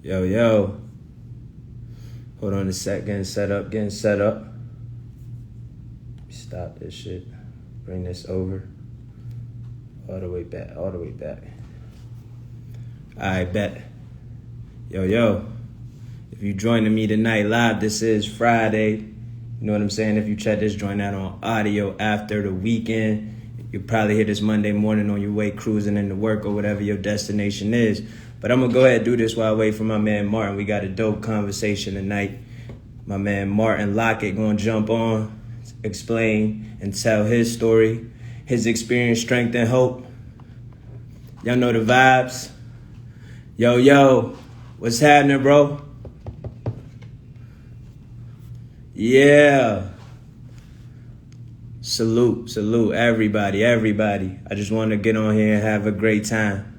Yo, yo. Hold on a sec. Getting set up. Stop this shit. Bring this over. All the way back. Alright, bet. Yo. If you joining me tonight live, this is Friday. You know what I'm saying? If you check this joint out on audio after the weekend, you'll probably hear this Monday morning on your way cruising into work or whatever your destination is. But I'm going to go ahead and do this while I wait for my man Martin. We got a dope conversation tonight. My man Martin Lockett going to jump on, explain, and tell his story, his experience, strength, and hope. Y'all know the vibes. Yo, what's happening, bro? Yeah. Salute, everybody. I just want to get on here and have a great time.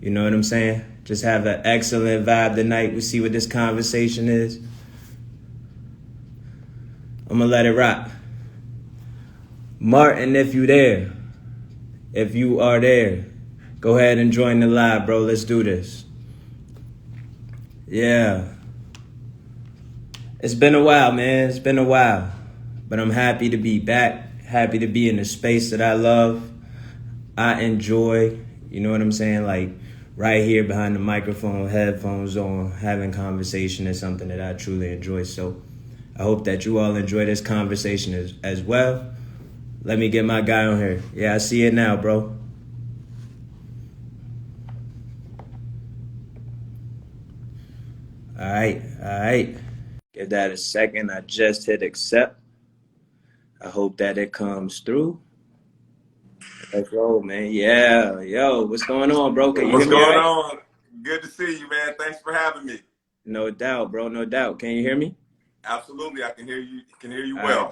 You know what I'm saying? Just have an excellent vibe tonight. We'll see what this conversation is. I'm going to let it rock. Martin, if you are there, go ahead and join the live, bro. Let's do this. Yeah. It's been a while, man. But I'm happy to be back. Happy to be in the space that I love. I enjoy, you know what I'm saying? Like right here behind the microphone, headphones on, having conversation is something that I truly enjoy. So I hope that you all enjoy this conversation as well. Let me get my guy on here. Yeah, I see it now, bro. All right. Give that a second. I just hit accept. I hope that it comes through. Let's roll, man. Yeah. Yo, what's going on, bro? Can you What's hear me going all right? on? Good to see you, man. Thanks for having me. No doubt, bro. No doubt. Can you hear me? Absolutely, I can hear you. Can hear you All right, well.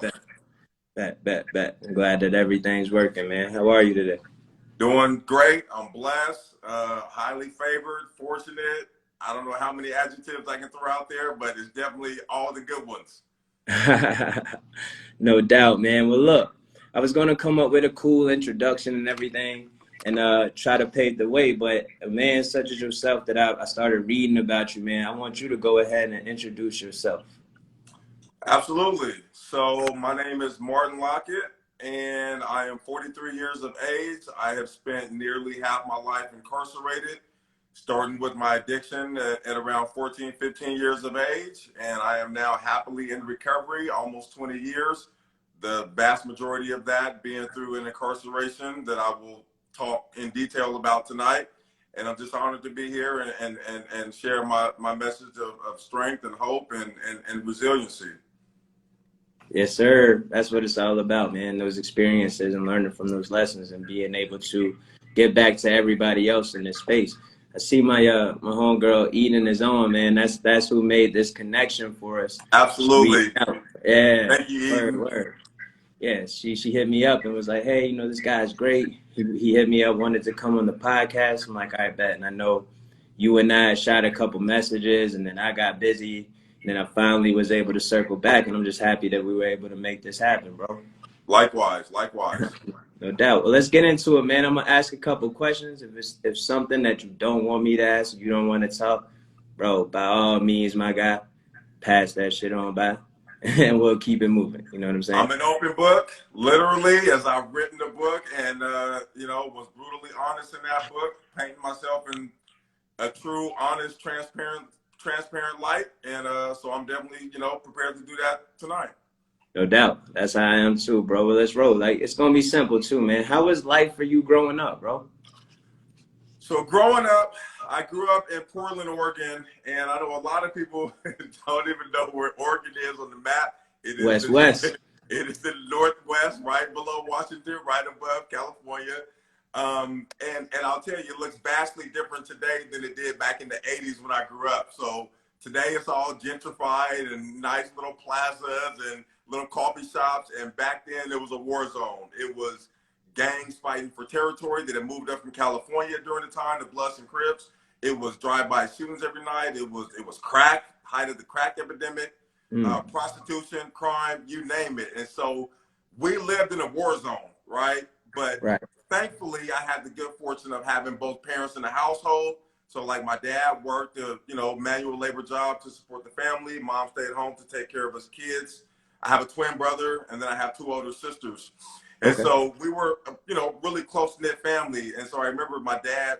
bet. I'm glad that everything's working, man. How are you today? Doing great. I'm blessed, highly favored, fortunate. I don't know how many adjectives I can throw out there, but it's definitely all the good ones. No doubt, man. Well, look, I was going to come up with a cool introduction and everything and try to pave the way, but a man such as yourself that I started reading about you, man, I want you to go ahead and introduce yourself. Absolutely. So my name is Martin Lockett, and I am 43 years of age. I have spent nearly half my life incarcerated, starting with my addiction at around 14, 15 years of age. And I am now happily in recovery, almost 20 years. The vast majority of that being through an incarceration that I will talk in detail about tonight. And I'm just honored to be here and share my message of strength and hope and resiliency. Yes, sir. That's what it's all about, man. Those experiences and learning from those lessons and being able to get back to everybody else in this space. I see my homegirl Eden is on, man. That's who made this connection for us. Absolutely. Yeah. Thank you, Eden. Word. Yeah, she hit me up and was like, hey, you know, this guy's great. He hit me up, wanted to come on the podcast. I'm like, I bet. And I know you and I shot a couple messages, and then I got busy. And then I finally was able to circle back, and I'm just happy that we were able to make this happen, bro. Likewise. No doubt. Well, let's get into it, man. I'm gonna ask a couple questions. If something that you don't want me to ask, you don't want to talk, bro, by all means, my guy, pass that shit on by, and we'll keep it moving. You know what I'm saying? I'm an open book, literally, as I've written the book, and was brutally honest in that book, painting myself in a true, honest, transparent light, and so I'm definitely, prepared to do that tonight. No doubt. That's how I am too, bro. Well, let's roll. Like, it's gonna be simple too, man. How was life for you growing up, bro? So growing up, I grew up in Portland, Oregon, and I know a lot of people don't even know where Oregon is on the map. It is West. It is in the Northwest, right below Washington, right above California. And I'll tell you, it looks vastly different today than it did back in the 80s when I grew up. So today it's all gentrified and nice little plazas and little coffee shops. And back then it was a war zone. It was gangs fighting for territory that had moved up from California during the time, the Bloods and Crips. It was drive-by shootings every night. It was crack, height of the crack epidemic, prostitution, crime, you name it. And so we lived in a war zone, right? But Right. thankfully, I had the good fortune of having both parents in the household. So like my dad worked a, manual labor job to support the family. Mom stayed home to take care of us kids. I have a twin brother, and then I have two older sisters. And Okay. so we were, really close-knit family. And so I remember my dad,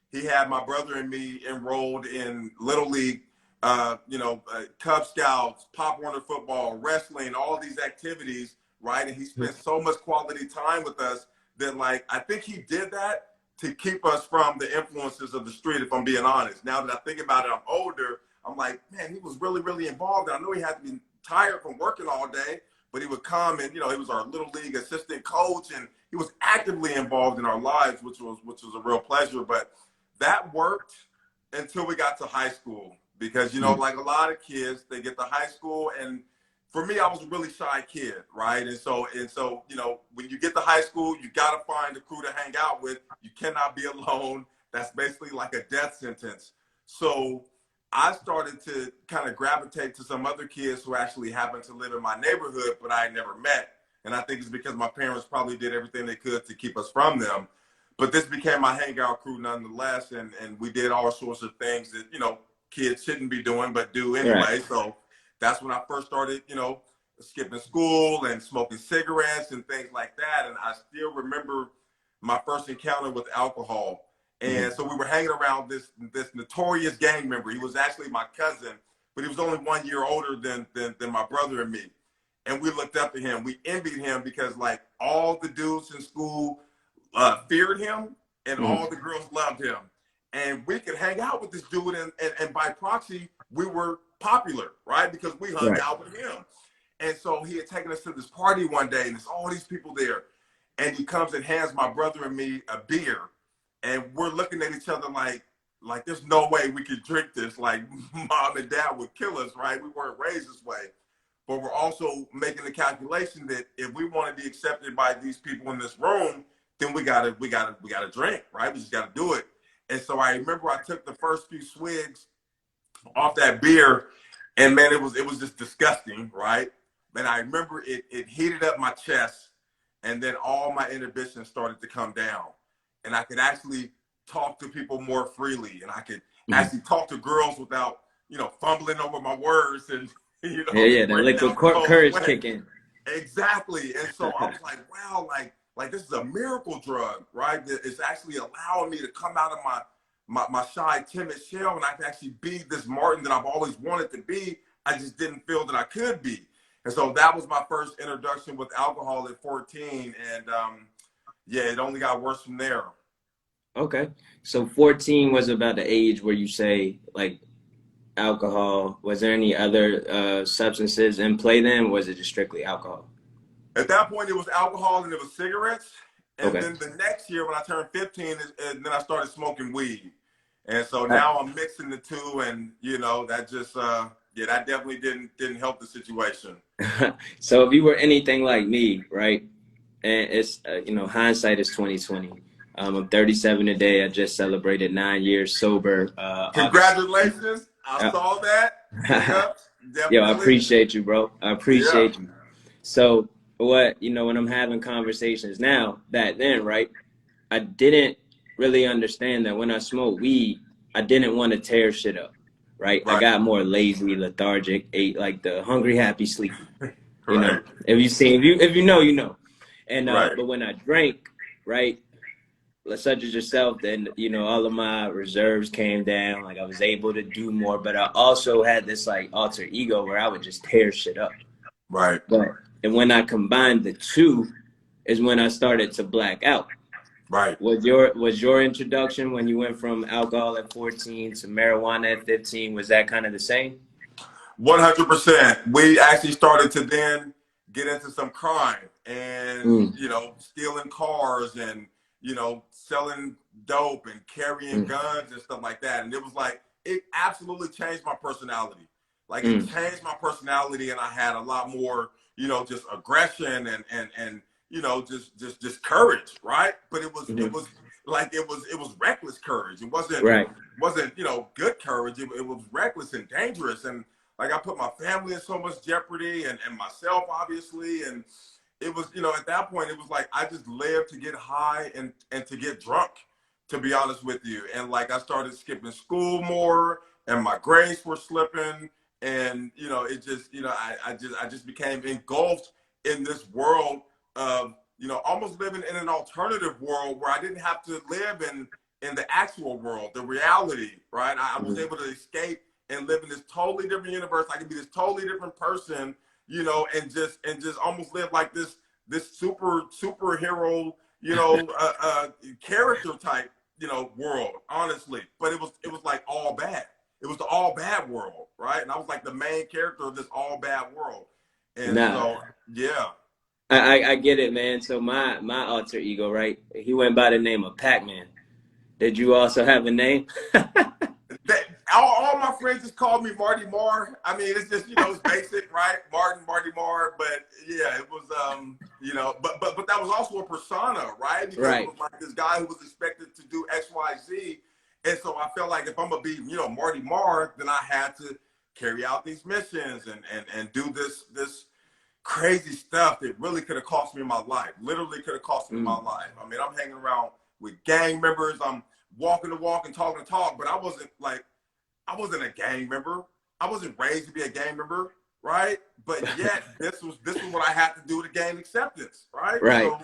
he had my brother and me enrolled in Little League, Cub Scouts, Pop Warner football, wrestling, all these activities, right? And he spent so much quality time with us that, like, I think he did that to keep us from the influences of the street, if I'm being honest. Now that I think about it, I'm older. I'm like, man, he was really, really involved. I know he had to be tired from working all day, but he would come and, he was our Little League assistant coach, and he was actively involved in our lives, which was a real pleasure. But that worked until we got to high school, because, like a lot of kids, they get to high school, and for me, I was a really shy kid, right? And so, when you get to high school, you got to find a crew to hang out with. You cannot be alone. That's basically like a death sentence. So I started to kind of gravitate to some other kids who actually happened to live in my neighborhood, but I had never met. And I think it's because my parents probably did everything they could to keep us from them. But this became my hangout crew nonetheless. And we did all sorts of things that, kids shouldn't be doing, but do anyway. Right. So that's when I first started, skipping school and smoking cigarettes and things like that. And I still remember my first encounter with alcohol. And so we were hanging around this notorious gang member. He was actually my cousin, but he was only 1 year older than my brother and me. And we looked up to him. We envied him because, like, all the dudes in school feared him, and all the girls loved him. And we could hang out with this dude, and by proxy, we were popular, right? Because we hung out with him. And so he had taken us to this party one day, and there's all these people there. And he comes and hands my brother and me a beer. And we're looking at each other like there's no way we could drink this. Like, mom and dad would kill us, right? We weren't raised this way. But we're also making the calculation that if we want to be accepted by these people in this room, then we gotta drink, right? We just gotta do it. And so I remember I took the first few swigs off that beer, and man, it was just disgusting, right? And I remember it heated up my chest, and then all my inhibitions started to come down, and I could actually talk to people more freely, and I could actually talk to girls without, fumbling over my words and, The liquid courage kick in. Exactly. And so I was like, wow, like this is a miracle drug, right? It's actually allowing me to come out of my shy, timid shell, and I can actually be this Martin that I've always wanted to be. I just didn't feel that I could be. And so that was my first introduction with alcohol at 14. And it only got worse from there. Okay. So 14 was about the age where you say, like, alcohol. Was there any other substances in play then? Or was it just strictly alcohol? At that point, it was alcohol and it was cigarettes. And Okay. then the next year when I turned 15, and then I started smoking weed. And so now I'm mixing the two, and, that just, that definitely didn't help the situation. So if you were anything like me, right? And it's, hindsight is 2020. I'm 37 today. I just celebrated 9 years sober. Congratulations. I saw that. Yo, I appreciate you, bro. I appreciate you. So what, when I'm having conversations now, back then, right, I didn't really understand that when I smoked weed, I didn't want to tear shit up, right? I got more lazy, lethargic, ate like the hungry, happy, sleepy. If you know, you know. And but when I drank, right, such as yourself, then all of my reserves came down. Like, I was able to do more, but I also had this like alter ego where I would just tear shit up. Right. And when I combined the two, is when I started to black out. Right. Was your introduction when you went from alcohol at 14 to marijuana at 15? Was that kind of the same? 100%. We actually started to then get into some crime and stealing cars and selling dope and carrying guns and stuff like that. And it was like, it absolutely changed my personality. Like, it changed my personality, and I had a lot more, just aggression and just courage, right? But it was reckless courage. It wasn't good courage. It was reckless and dangerous. And like, I put my family in so much jeopardy and myself, obviously. And it was, at that point, it was like I just lived to get high and to get drunk, to be honest with you. And like I started skipping school more, and my grades were slipping, and you know, it just, you know, I just became engulfed in this world of, you know, almost living in an alternative world where I didn't have to live in the actual world, the reality, right? I was able to escape and live in this totally different universe. I could be this totally different person, you know, and just almost live like this superhero, you know, character type, you know, world, honestly. But it was like all bad. It was the all bad world, right? And I was like the main character of this all bad world. And Nah, so, yeah. I get it, man. So my alter ego, right? He went by the name of Pac-Man. Did you also have a name? That, all my friends just called me Marty Marr. I mean, it's just, you know, it's basic, right? Marty Marr. But yeah, it was, you know, but that was also a persona, right? Because it Right. was like this guy who was expected to do X, Y, Z. And so I felt like if I'm gonna be, you know, Marty Marr, then I had to carry out these missions and do this crazy stuff that really could have cost me my life. Literally could have cost me my life. I mean, I'm hanging around with gang members. I'm walking the walk and talking the talk, but I wasn't a gang member. I wasn't raised to be a gang member, right? But yet this was what I had to do to gain acceptance, right? Right. So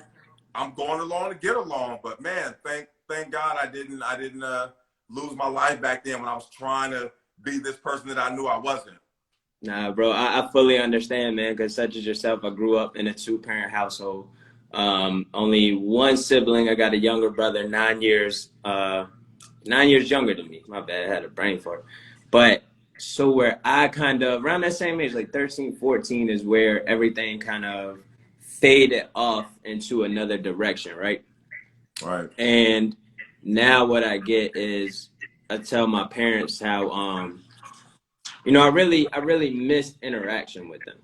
I'm going along to get along. But man, thank God I didn't lose my life back then when I was trying to be this person that I knew I wasn't. Nah, bro, I fully understand, man, because such as yourself, I grew up in a two-parent household. Only one sibling. I got a younger brother, 9 years younger than me. My bad, I had a brain fart. But so where I kind of, around that same age, like 13, 14, is where everything kind of faded off into another direction, right? Right. And now what I get is I tell my parents how, I really missed interaction with them.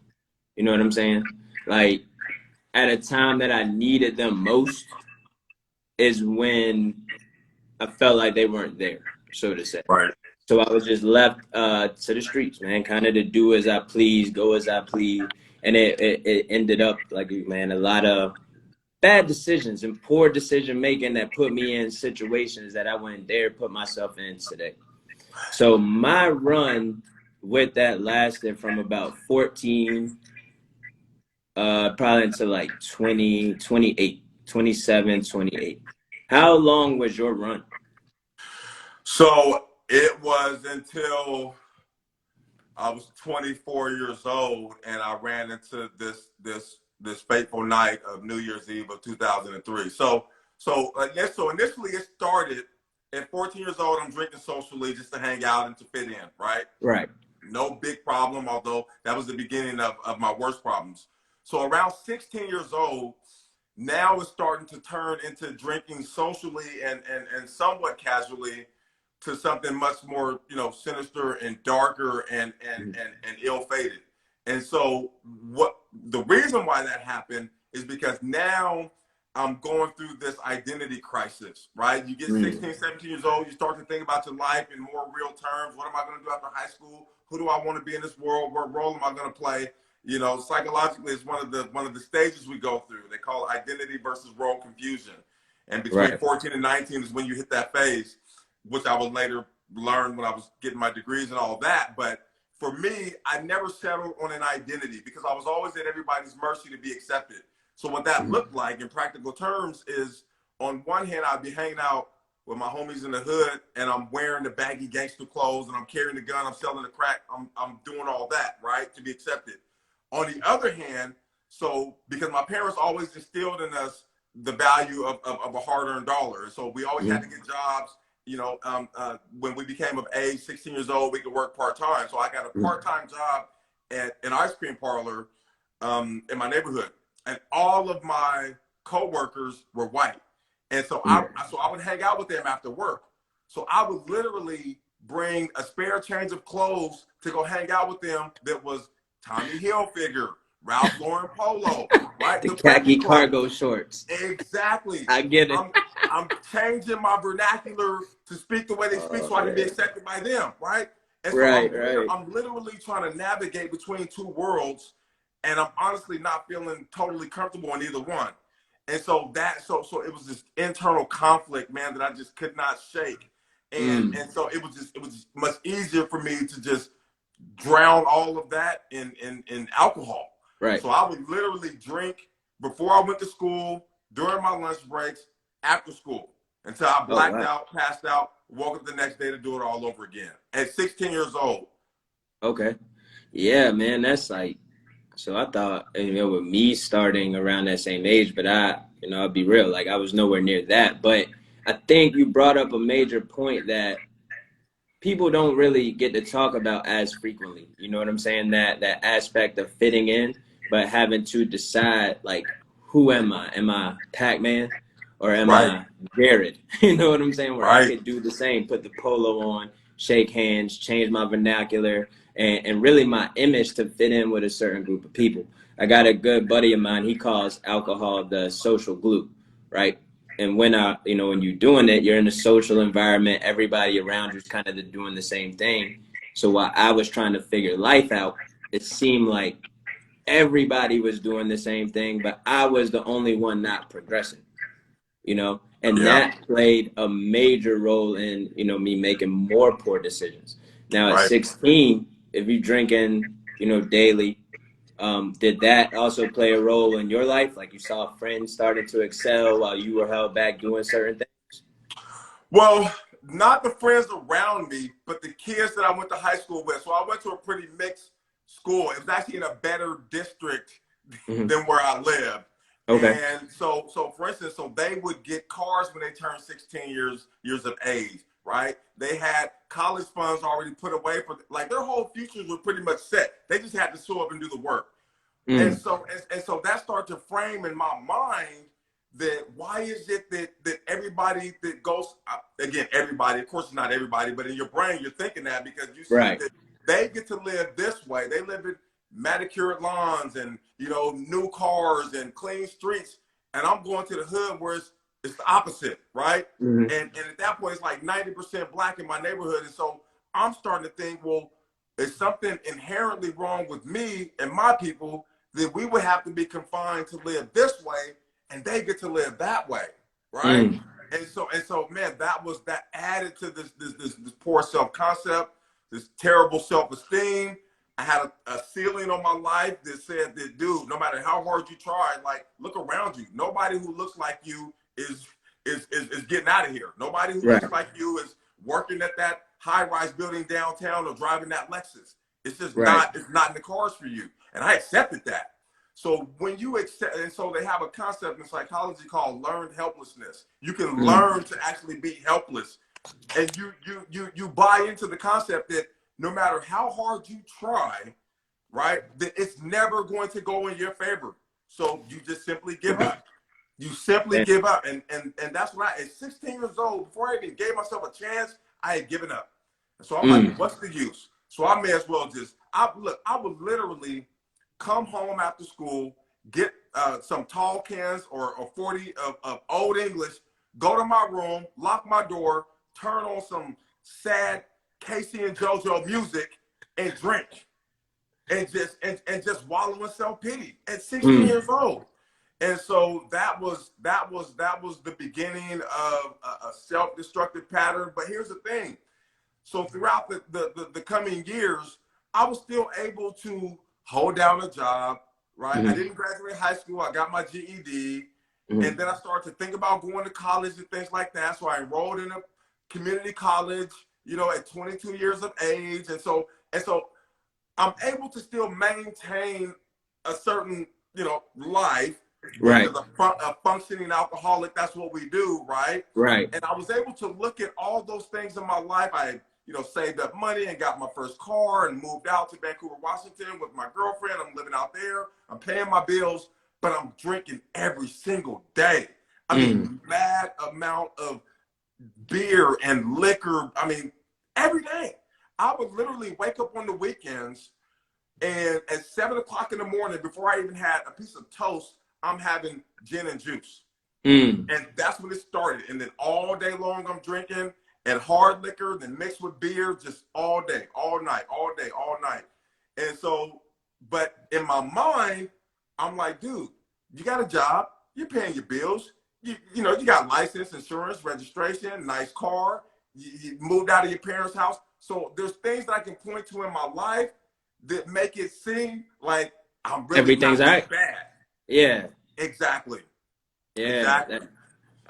You know what I'm saying? Like at a time that I needed them most is when I felt like they weren't there, so to say. Right. So I was just left to the streets, man, kind of to do as I please, go as I please. And it ended up like, man, a lot of bad decisions and poor decision making that put me in situations that I wouldn't dare put myself in today. So my run with that lasted from about 14 probably until like 20, 28, 27, 28. How long was your run? So it was until I was 24 years old, and I ran into this fateful night of New Year's Eve of 2003. So initially it started at 14 years old. I'm drinking socially just to hang out and to fit in, right? Right. No big problem, although that was the beginning of my worst problems. So around 16 years old, now it's starting to turn into drinking socially and somewhat casually to something much more, you know, sinister and darker and ill-fated. And so what the reason why that happened is because now I'm going through this identity crisis, right? You get Mm. 16, 17 years old, you start to think about your life in more real terms. What am I going to do after high school? Who do I want to be in this world? What role am I going to play? You know, psychologically, it's one of the stages we go through. They call it identity versus role confusion. And between Right. 14 and 19 is when you hit that phase, which I would later learn when I was getting my degrees and all that. But for me, I never settled on an identity because I was always at everybody's mercy to be accepted. So what that looked like in practical terms is, on one hand, I'd be hanging out with my homies in the hood and I'm wearing the baggy gangster clothes and I'm carrying the gun, I'm selling the crack, I'm doing all that, right, to be accepted. On the other hand, so because my parents always instilled in us the value of a hard-earned dollar. And so we always had to get jobs. You know, when we became of age, 16 years old, we could work part-time. So I got a part-time job at an ice cream parlor in my neighborhood. And all of my coworkers were white. And so I would hang out with them after work. So I would literally bring a spare change of clothes to go hang out with them that was Tommy Hilfiger, Ralph Lauren Polo, right? The The preppy khaki clothes. cargo shorts. Exactly. I get it. I'm changing my vernacular to speak the way they speak Oh so I can be man. accepted by them, right? And so Right, right. I'm literally trying to navigate between two worlds, and I'm honestly not feeling totally comfortable in either one. And so so it was this internal conflict, man, that I just could not shake. And so it was much easier for me to just drown all of that in alcohol. Right. So I would literally drink before I went to school, during my lunch breaks, after school, until I Oh, blacked wow. out, passed out, woke up the next day to do it all over again at 16 years old. Okay. Yeah, man, that's like, so I thought, with me starting around that same age, but I'll be real, like I was nowhere near that. But I think you brought up a major point that people don't really get to talk about as frequently. You know what I'm saying? That aspect of fitting in, but having to decide, like, who am I? Am I Pac-Man or am Right, I Jared? You know what I'm saying? Where I right, could do the same, put the polo on, shake hands, change my vernacular, and really my image to fit in with a certain group of people. I got a good buddy of mine. He calls alcohol the social glue, right? And when you're doing it, you're in a social environment. Everybody around you is kind of doing the same thing. So while I was trying to figure life out, it seemed like everybody was doing the same thing, but I was the only one not progressing, and yeah, that played a major role in, me making more poor decisions. Now at right. 16, if you're drinking, daily, did that also play a role in your life? Like you saw friends starting to excel while you were held back doing certain things? Well, not the friends around me, but the kids that I went to high school with. So I went to a pretty mixed school. It was actually in a better district Hmm. than where I lived. Okay. And so for instance, so they would get cars when they turned 16 years of age, right? They had college funds already put away for, like, their whole futures were pretty much set. They just had to show up and do the work. And Mm. so that started to frame in my mind that why is it that everybody that goes, again, everybody, of course it's not everybody, but in your brain you're thinking that because you see Right. that they get to live this way. They live in manicured lawns and new cars and clean streets, and I'm going to the hood where it's the opposite, right? Hmm. And at that point it's like 90% black in my neighborhood, and so I'm starting to think, well, is something inherently wrong with me and my people that we would have to be confined to live this way and they get to live that way, right? Mm. And so man, that added to this poor self-concept, this terrible self-esteem. I had a ceiling on my life that said that, dude, no matter how hard you try, like, look around you. Nobody who looks like you is getting out of here. Nobody who Right. looks like you is working at that high-rise building downtown or driving that Lexus. It's just Right. not, it's not in the cards for you. And I accepted that. So when you accept, and so they have a concept in psychology called learned helplessness. You can Mm. learn to actually be helpless, and you buy into the concept that no matter how hard you try, right, that it's never going to go in your favor. So you just simply give up. You simply Man. give up, and that's what at 16 years old, before I even gave myself a chance, I had given up. And so I'm like, Mm. what's the use? So I may as well just I would literally come home after school, get some tall cans or 40 of Old English, go to my room, lock my door, turn on some sad Casey and JoJo music, and drink, and just wallow in self pity at 16 Mm. years old. And so that was the beginning of a self-destructive pattern. But here's the thing: so throughout the coming years, I was still able to hold down a job, right? I Mm. didn't graduate high school. I got my GED. Mm. And then I started to think about going to college and things like that. So I enrolled in a community college, at 22 years of age. And so I'm able to still maintain a certain, life Right. because a functioning alcoholic, that's what we do, right? Right. And I was able to look at all those things in my life. I, saved up money and got my first car and moved out to Vancouver, Washington with my girlfriend. I'm living out there. I'm paying my bills, but I'm drinking every single day. I Mm. mean, mad amount of beer and liquor. I mean, every day. I would literally wake up on the weekends and at 7 o'clock in the morning, before I even had a piece of toast, I'm having gin and juice. Mm. And that's when it started. And then all day long, I'm drinking and hard liquor, then mixed with beer, just all day, all night, all day, all night. And so, but in my mind, I'm like, dude, you got a job, you're paying your bills. You know, you got license, insurance, registration, nice car. You moved out of your parents' house. So there's things that I can point to in my life that make it seem like I'm really Everything's not all this right. bad. Yeah. Exactly. Yeah. Exactly.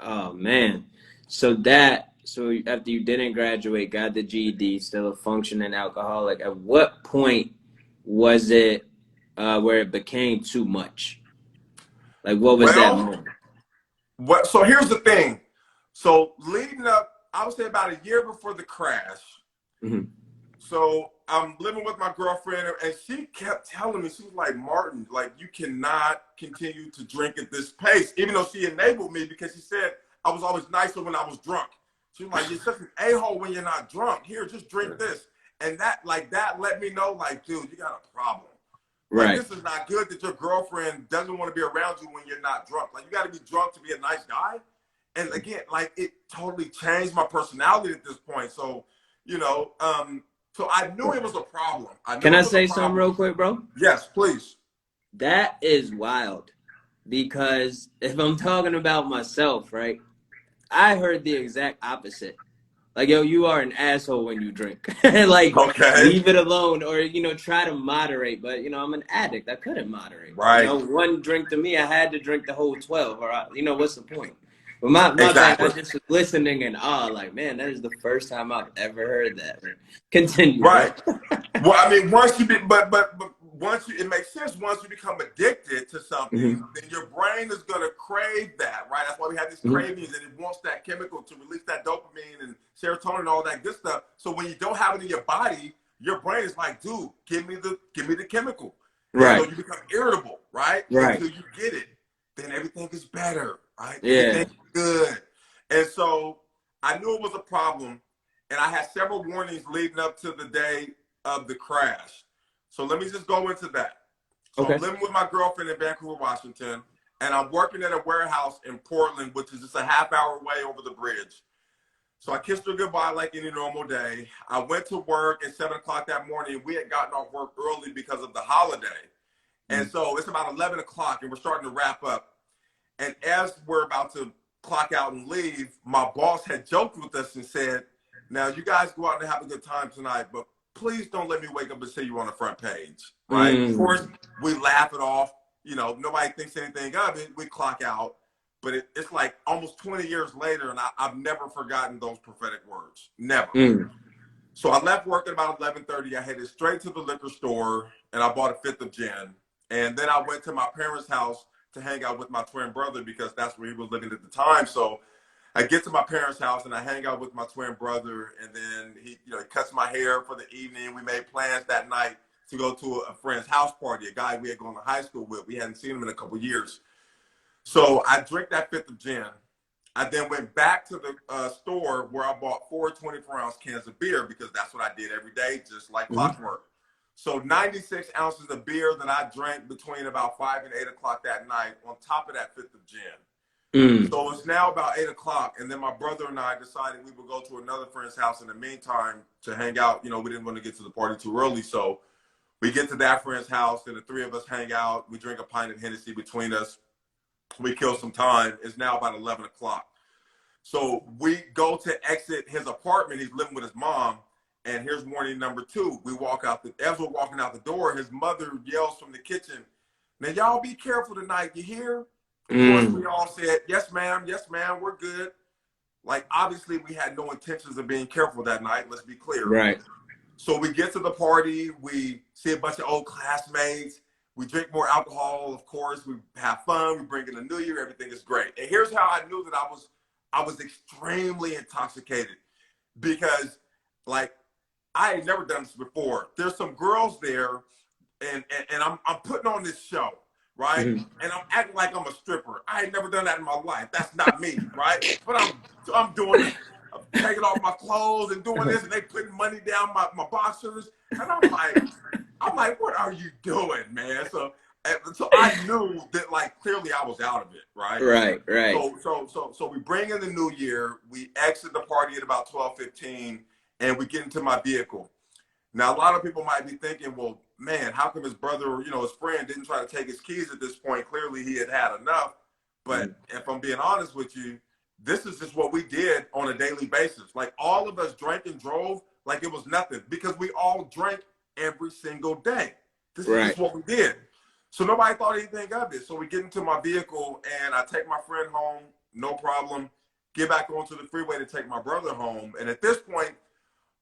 Oh man. So after you didn't graduate, got the GED, still a functioning alcoholic, at what point was it where it became too much? Like what was that Well, moment? so here's the thing. So leading up, I would say about a year before the crash. Mm-hmm. So I'm living with my girlfriend, and she kept telling me, she was like, Martin, like, you cannot continue to drink at this pace, even though she enabled me because she said I was always nicer when I was drunk. She was like, you're such an a-hole when you're not drunk. Here, just drink this. And that let me know, like, dude, you got a problem. Like, Right. this is not good that your girlfriend doesn't want to be around you when you're not drunk. Like, you got to be drunk to be a nice guy. And again, like, it totally changed my personality at this point. So, you know, so I knew it was a problem. I Can knew I it was a say something problem. real quick, bro? Yes, please. That is wild. Because if I'm talking about myself, right, I heard the exact opposite. Like, yo, you are an asshole when you drink. Like, Okay. leave it alone or, try to moderate. But, I'm an addict. I couldn't moderate. Right. One drink to me, I had to drink the whole 12 or, what's the point? But my bad, I Exactly. just was listening in awe. Like, man, that is the first time I've ever heard that. Continue, bro. Right. Well, I mean, once you be, but once you, it makes sense. Once you become addicted to something, Mm-hmm. then your brain is going to crave that, right? That's why we have these Mm-hmm. cravings, and it wants that chemical to release that dopamine and serotonin and all that good stuff. So when you don't have it in your body, your brain is like, dude, give me the chemical, and so Right. you become irritable, right? Right. Until you get it, then everything is better, right? Everything Yeah. is good, and so I knew it was a problem, and I had several warnings leading up to the day of the crash. So let me just go into that. So I'm Okay. living with my girlfriend in Vancouver, Washington, and I'm working at a warehouse in Portland, which is just a half-hour away over the bridge. So I kissed her goodbye like any normal day. I went to work at 7 o'clock that morning. We had gotten off work early because of the holiday. And so it's about 11 o'clock, and we're starting to wrap up. And as we're about to clock out and leave, my boss had joked with us and said, now you guys go out and have a good time tonight, but please don't let me wake up and see you on the front page, right? Of course, we laugh it off. You know, nobody thinks anything of it. We clock out. But it's like almost 20 years later, and I've never forgotten those prophetic words. Never. Mm. So I left work at about 11:30. I headed straight to the liquor store, and I bought a fifth of gin. And then I went to my parents' house to hang out with my twin brother because that's where he was living at the time. So I get to my parents' house and I hang out with my twin brother, and then he cuts my hair for the evening. We made plans that night to go to a friend's house party, a guy we had gone to high school with. We hadn't seen him in a couple of years. So I drank that fifth of gin. I then went back to the store where I bought 4 24-ounce cans of beer because that's what I did every day, just like clockwork. So 96 ounces of beer that I drank between about 5 and 8 o'clock that night on top of that fifth of gin. So it's now about 8 o'clock, and then my brother and I decided we would go to another friend's house in the meantime to hang out. You know, we didn't want to get to the party too early, so we get to that friend's house, and the three of us hang out. We drink a pint of Hennessy between us. We kill some time. It's now about 11 o'clock. So we go to exit his apartment. He's living with his mom, and here's warning number 2. We walk out as we're walking out the door, his mother yells from the kitchen, now y'all be careful tonight, you hear? Of course, we all said, yes, ma'am, we're good. Like, obviously, we had no intentions of being careful that night, let's be clear. Right. So we get to the party, we see a bunch of old classmates, we drink more alcohol, of course, we have fun, we bring in the new year, everything is great. And here's how I knew that I was extremely intoxicated because, like, I had never done this before. There's some girls there, and I'm putting on this show, right? And I'm acting like I'm a stripper. I ain't never done that in my life. That's not me, right? But I'm doing it. I'm taking off my clothes and doing this, and they putting money down my boxers, and I'm like, what are you doing, man? So I knew that, like, clearly I was out of it, right? Right. So we bring in the new year. We exit the party at about 12:15, and we get into my vehicle. Now, a lot of people might be thinking, well, man, how come his brother or, his friend didn't try to take his keys at this point? Clearly he had had enough. But if I'm being honest with you, this is just what we did on a daily basis. Like all of us drank and drove like it was nothing because we all drank every single day. This is just what we did. So nobody thought anything of it. So we get into my vehicle and I take my friend home, no problem. Get back onto the freeway to take my brother home. And at this point,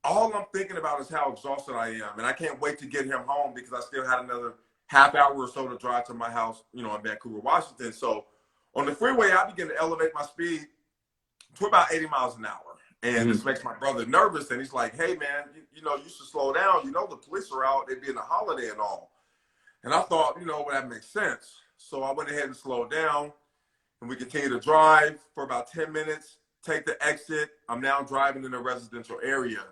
all I'm thinking about is how exhausted I am. And I can't wait to get him home because I still had another half hour or so to drive to my house, you know, in Vancouver, Washington. So on the freeway, I begin to elevate my speed to about 80 miles an hour. And this makes my brother nervous. And he's like, hey, man, you know, you should slow down. You know, the police are out. It being a holiday and all. And I thought, you know, well, that makes sense. So I went ahead and slowed down. And we continued to drive for about 10 minutes, take the exit. I'm now driving in a residential area.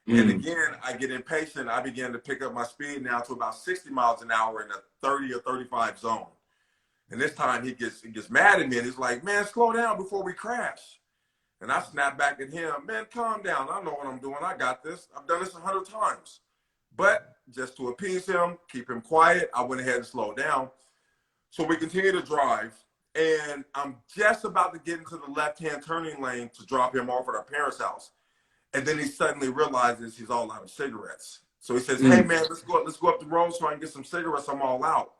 And again, I get impatient. I began to pick up my speed now to about 60 miles an hour in a 30 or 35 zone. And this time he gets mad at me and he's like, man, slow down before we crash. And I snap back at him, man, calm down. I know what I'm doing. I got this. I've done this 100 times. But just to appease him, keep him quiet, I went ahead and slowed down. So we continue to drive. And I'm just about to get into the left-hand turning lane to drop him off at our parents' house. And then he suddenly realizes he's all out of cigarettes. So he says, hey, man, let's go up the road so I can get some cigarettes. I'm all out.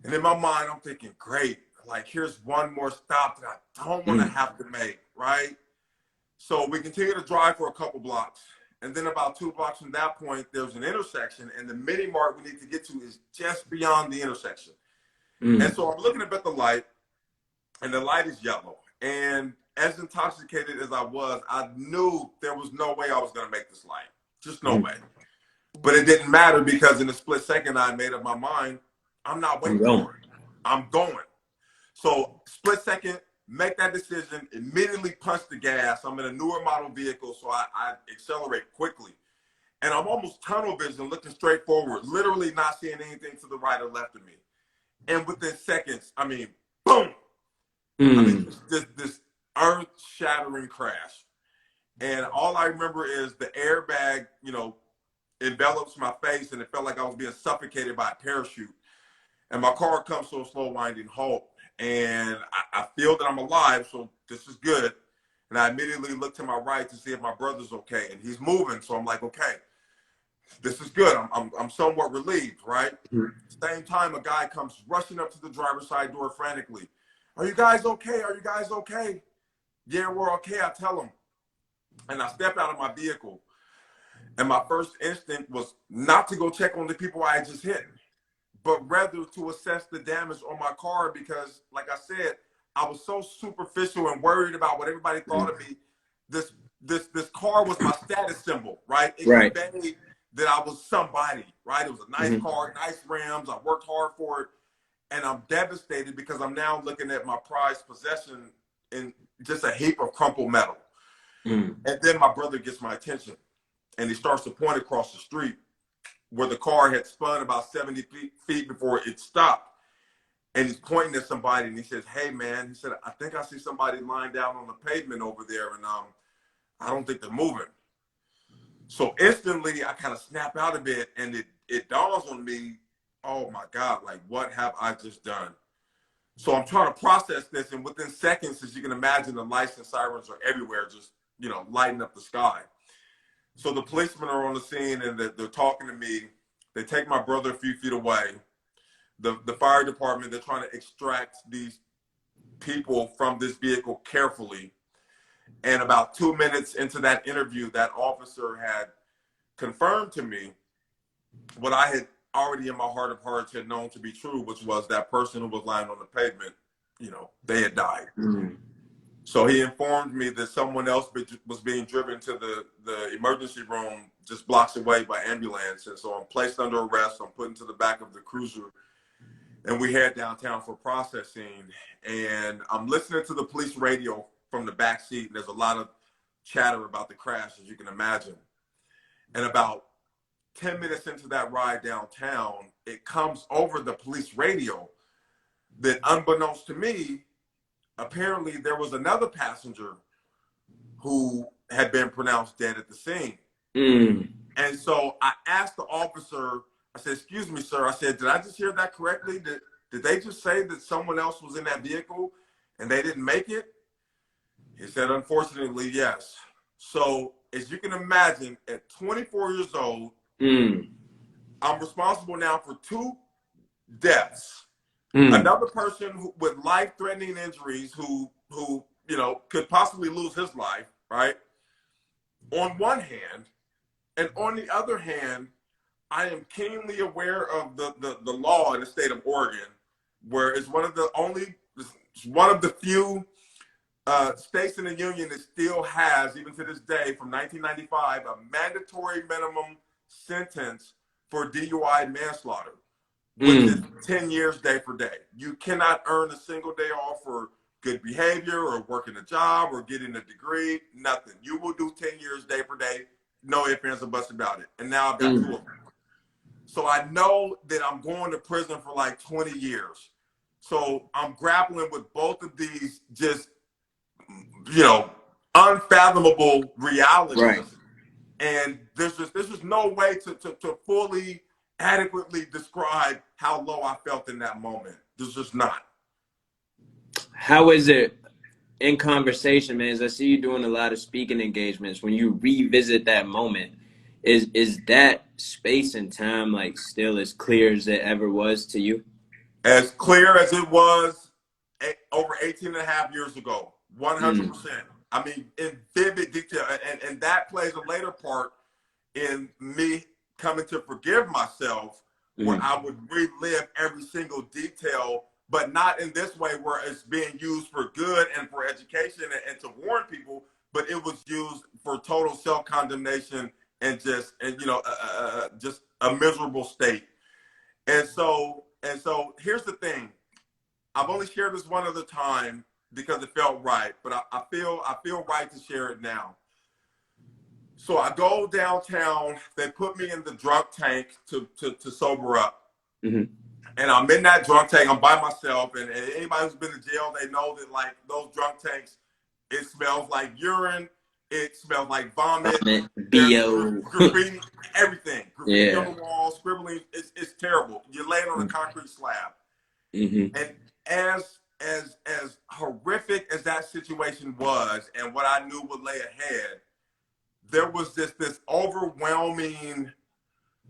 And in my mind, I'm thinking, great. Like, here's one more stop that I don't want to have to make, right? So we continue to drive for a couple blocks. And then about 2 blocks from that point, there's an intersection. And the mini mart we need to get to is just beyond the intersection. And so I'm looking up at the light, and the light is yellow. And as intoxicated as I was, I knew there was no way I was going to make this light. Just no way. But it didn't matter because in a split second, I made up my mind. I'm not waiting for it. I'm going. So split second, make that decision, immediately punch the gas. I'm in a newer model vehicle, so I accelerate quickly. And I'm almost tunnel vision, looking straight forward, literally not seeing anything to the right or left of me. And within seconds, I mean, boom. I mean, this earth-shattering crash. And all I remember is the airbag, you know, envelops my face, and it felt like I was being suffocated by a parachute. And my car comes to a slow winding halt. And I feel that I'm alive, so this is good. And I immediately look to my right to see if my brother's okay. And he's moving, so I'm like, okay, this is good. I'm somewhat relieved, right? Same time, a guy comes rushing up to the driver's side door frantically. Are you guys okay? Are you guys okay? Yeah, we're okay, I tell him. And I step out of my vehicle. And my first instinct was not to go check on the people I had just hit, but rather to assess the damage on my car because, like I said, I was so superficial and worried about what everybody thought of me. This car was my status symbol, right? It conveyed that I was somebody, right? It was a nice car, nice rims. I worked hard for it. And I'm devastated because I'm now looking at my prized possession in just a heap of crumpled metal. And then my brother gets my attention and he starts to point across the street where the car had spun about 70 feet before it stopped. And he's pointing at somebody and he says, hey, man, he said, I think I see somebody lying down on the pavement over there. And I don't think they're moving. So instantly I kind of snap out of it and it dawns on me, oh my God, like what have I just done? So I'm trying to process this, and within seconds, as you can imagine, the lights and sirens are everywhere, just, you know, lighting up the sky. So the policemen are on the scene and they're talking to me. They take my brother a few feet away. The fire department, they're trying to extract these people from this vehicle carefully. And about 2 minutes into that interview, that officer had confirmed to me what I had already in my heart of hearts had known to be true, which was that person who was lying on the pavement, you know, they had died. So he informed me that someone else was being driven to the emergency room just blocks away by ambulance. And so I'm placed under arrest. I'm put into the back of the cruiser and we head downtown for processing. And I'm listening to the police radio from the back seat. And there's a lot of chatter about the crash, as you can imagine. And about 10 minutes into that ride downtown, it comes over the police radio that, unbeknownst to me, apparently there was another passenger who had been pronounced dead at the scene. And so I asked the officer, I said, excuse me, sir. I said, did I just hear that correctly? did they just say that someone else was in that vehicle and they didn't make it? He said, unfortunately, yes. So as you can imagine, at 24 years old, I'm responsible now for 2 deaths. Another person with life-threatening injuries who could possibly lose his life, right? On one hand, and on the other hand, I am keenly aware of the law in the state of Oregon, where it's one of the few states in the union that still has, even to this day, from 1995, a mandatory minimum sentence for DUI manslaughter, which is 10 years day for day. You cannot earn a single day off for good behavior or working a job or getting a degree, nothing. You will do 10 years day for day, no ifs, ands, or buts about it. And now I've got 2 of them. So I know that I'm going to prison for like 20 years. So I'm grappling with both of these just, unfathomable realities. Right. And there's just no way to fully adequately describe how low I felt in that moment. There's just not. How is it in conversation, man? As I see you doing a lot of speaking engagements, when you revisit that moment, is that space and time like still as clear as it ever was to you? As clear as it was over 18 and a half years ago, 100%. I mean, in vivid detail. And that plays a later part in me coming to forgive myself, where I would relive every single detail, but not in this way where it's being used for good and for education and to warn people, but it was used for total self-condemnation and just a miserable state. And so here's the thing. I've only shared this one other time because it felt right, but I feel right to share it now. So I go downtown. They put me in the drunk tank to sober up. And I'm in that drunk tank. I'm by myself. And anybody who's been to jail, they know that like those drunk tanks, it smells like urine. It smells like vomit. BO. Graffiti, everything. Graffiti on the wall, scribbling. It's terrible. You're laying on a concrete slab. And as horrific as that situation was and what I knew would lay ahead, there was this overwhelming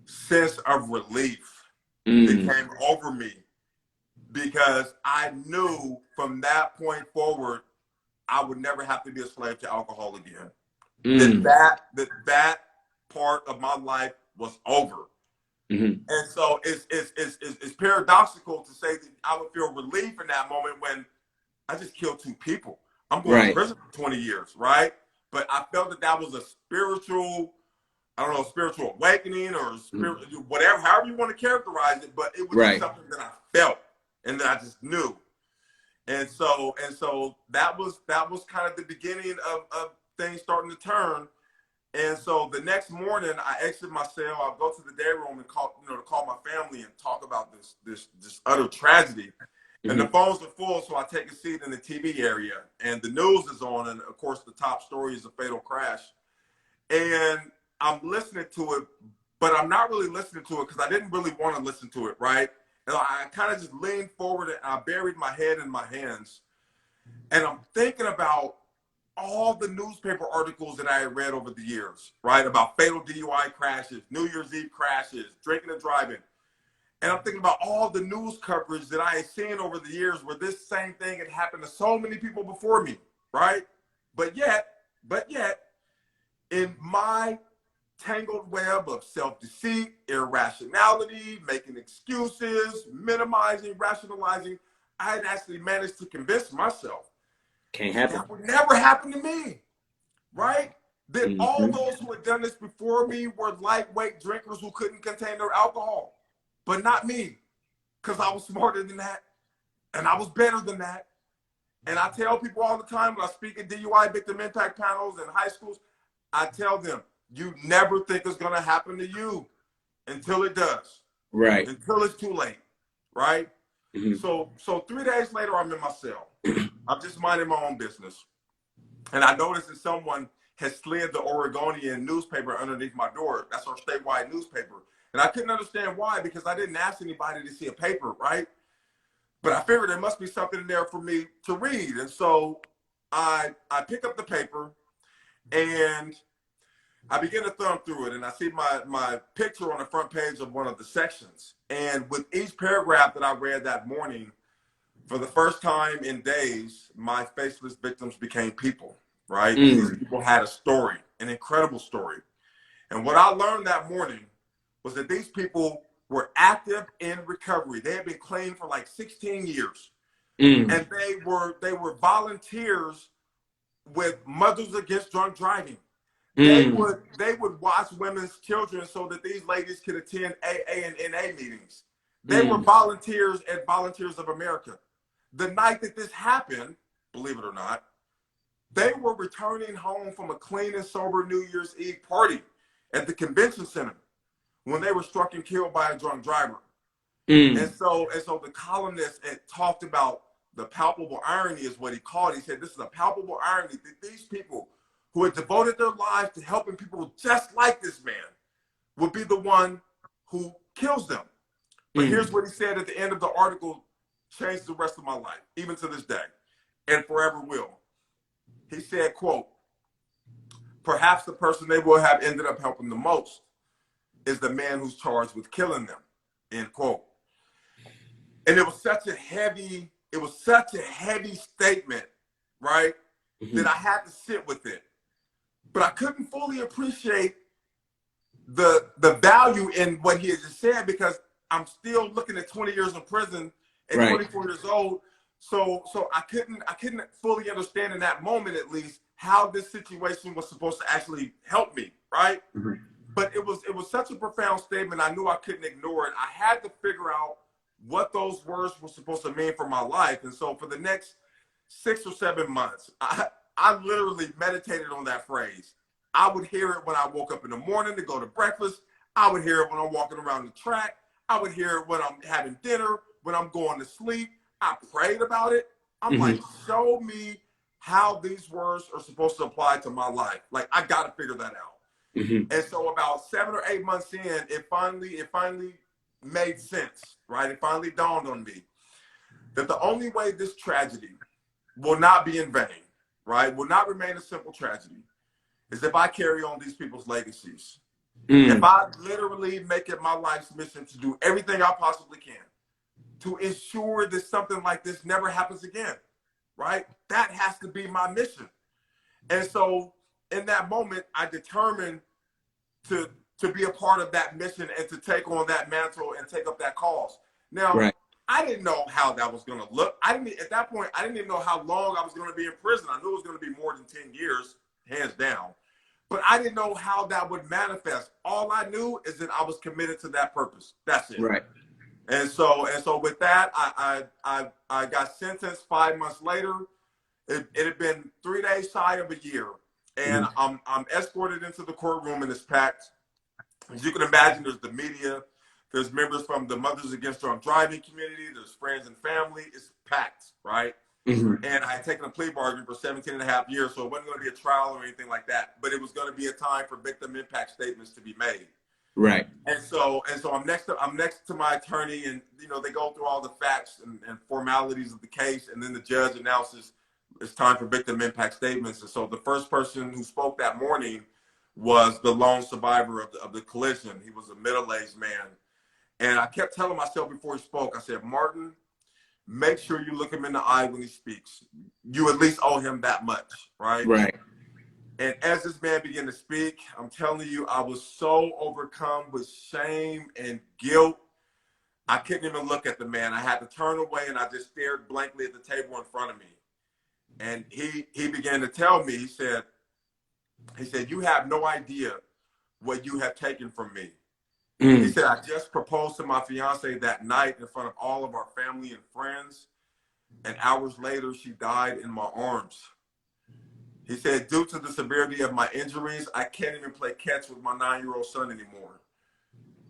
sense of relief that came over me, because I knew from that point forward, I would never have to be a slave to alcohol again. That part of my life was over. And so it's paradoxical to say that I would feel relief in that moment when I just killed 2 people. I'm going to prison for 20 years, right? But I felt that was a spiritual awakening or whatever, however you want to characterize it. But it was just something that I felt and that I just knew. And so that was kind of the beginning of things starting to turn. And so the next morning, I exit my cell. I'll go to the day room and call my family and talk about this utter tragedy. And the phones are full, so I take a seat in the TV area, and the news is on, and of course the top story is a fatal crash. And I'm listening to it, but I'm not really listening to it because I didn't really want to listen to it, right? And I kind of just leaned forward and I buried my head in my hands, and I'm thinking about all the newspaper articles that I had read over the years, right? About fatal DUI crashes, New Year's Eve crashes, drinking and driving. And I'm thinking about all the news coverage that I had seen over the years where this same thing had happened to so many people before me, right? But yet, in my tangled web of self-deceit, irrationality, making excuses, minimizing, rationalizing, I had actually managed to convince myself that would never happen to me, right? That all those who had done this before me were lightweight drinkers who couldn't contain their alcohol. But not me, because I was smarter than that, and I was better than that. And I tell people all the time when I speak at DUI victim impact panels in high schools, I tell them, you never think it's going to happen to you until it does. Right. Until it's too late, right? So 3 days later, I'm in my cell. I'm just minding my own business. And I noticed that someone has slid the Oregonian newspaper underneath my door. That's our statewide newspaper. And I couldn't understand why, because I didn't ask anybody to see a paper, right? But I figured there must be something in there for me to read. And so I pick up the paper and I begin to thumb through it, and I see my picture on the front page of one of the sections. And with each paragraph that I read that morning, for the first time in days, my faceless victims became people, right? These people had a story, an incredible story. And what I learned that morning was that these people were active in recovery. They had been clean for like 16 years. And they were volunteers with Mothers Against Drunk Driving. They would watch women's children so that these ladies could attend AA and NA meetings. They were volunteers at Volunteers of America. The night that this happened, believe it or not, they were returning home from a clean and sober New Year's Eve party at the convention center when they were struck and killed by a drunk driver. And so the columnist had talked about the palpable irony, is what he called it. He said, this is a palpable irony that these people who had devoted their lives to helping people just like this man would be the one who kills them. But here's what he said at the end of the article, changed the rest of my life, even to this day, and forever will. He said, quote, perhaps the person they will have ended up helping the most is the man who's charged with killing them, end quote. And it was such a heavy statement, right, that I had to sit with it. But I couldn't fully appreciate the value in what he had just said, because I'm still looking at 20 years in prison at 24 years old. So I couldn't fully understand in that moment, at least, how this situation was supposed to actually help me, right? But it was such a profound statement. I knew I couldn't ignore it. I had to figure out what those words were supposed to mean for my life. And so for the next 6 or 7 months, I literally meditated on that phrase. I would hear it when I woke up in the morning to go to breakfast. I would hear it when I'm walking around the track. I would hear it when I'm having dinner, when I'm going to sleep. I prayed about it. I'm like, show me how these words are supposed to apply to my life. Like, I got to figure that out. And so about 7 or 8 months in, it finally made sense, right? It finally dawned on me that the only way this tragedy will not be in vain, right, will not remain a simple tragedy, is if I carry on these people's legacies. If I literally make it my life's mission to do everything I possibly can to ensure that something like this never happens again, right? That has to be my mission. And so in that moment, I determined to be a part of that mission and to take on that mantle and take up that cause. Now, I didn't know how that was going to look. At that point, I didn't even know how long I was going to be in prison. I knew it was going to be more than 10 years, hands down. But I didn't know how that would manifest. All I knew is that I was committed to that purpose. That's it. Right. And so with that, I got sentenced 5 months later. It had been 3 days shy of a year. And I'm escorted into the courtroom, and it's packed. As you can imagine, there's the media. There's members from the Mothers Against Drunk Driving community. There's friends and family. It's packed, right? And I had taken a plea bargain for 17 and a half years, so it wasn't going to be a trial or anything like that. But it was going to be a time for victim impact statements to be made. Right. And so I'm next to my attorney, and they go through all the facts and formalities of the case, and then the judge announces it's time for victim impact statements. And so the first person who spoke that morning was the lone survivor of the collision. He was a middle-aged man. And I kept telling myself before he spoke, I said, Martin, make sure you look him in the eye when he speaks. You at least owe him that much, right? Right. And as this man began to speak, I'm telling you, I was so overcome with shame and guilt. I couldn't even look at the man. I had to turn away, and I just stared blankly at the table in front of me. And he began to tell me, he said, you have no idea what you have taken from me. He said, I just proposed to my fiance that night in front of all of our family and friends. And hours later, she died in my arms. He said, due to the severity of my injuries, I can't even play catch with my 9-year-old son anymore.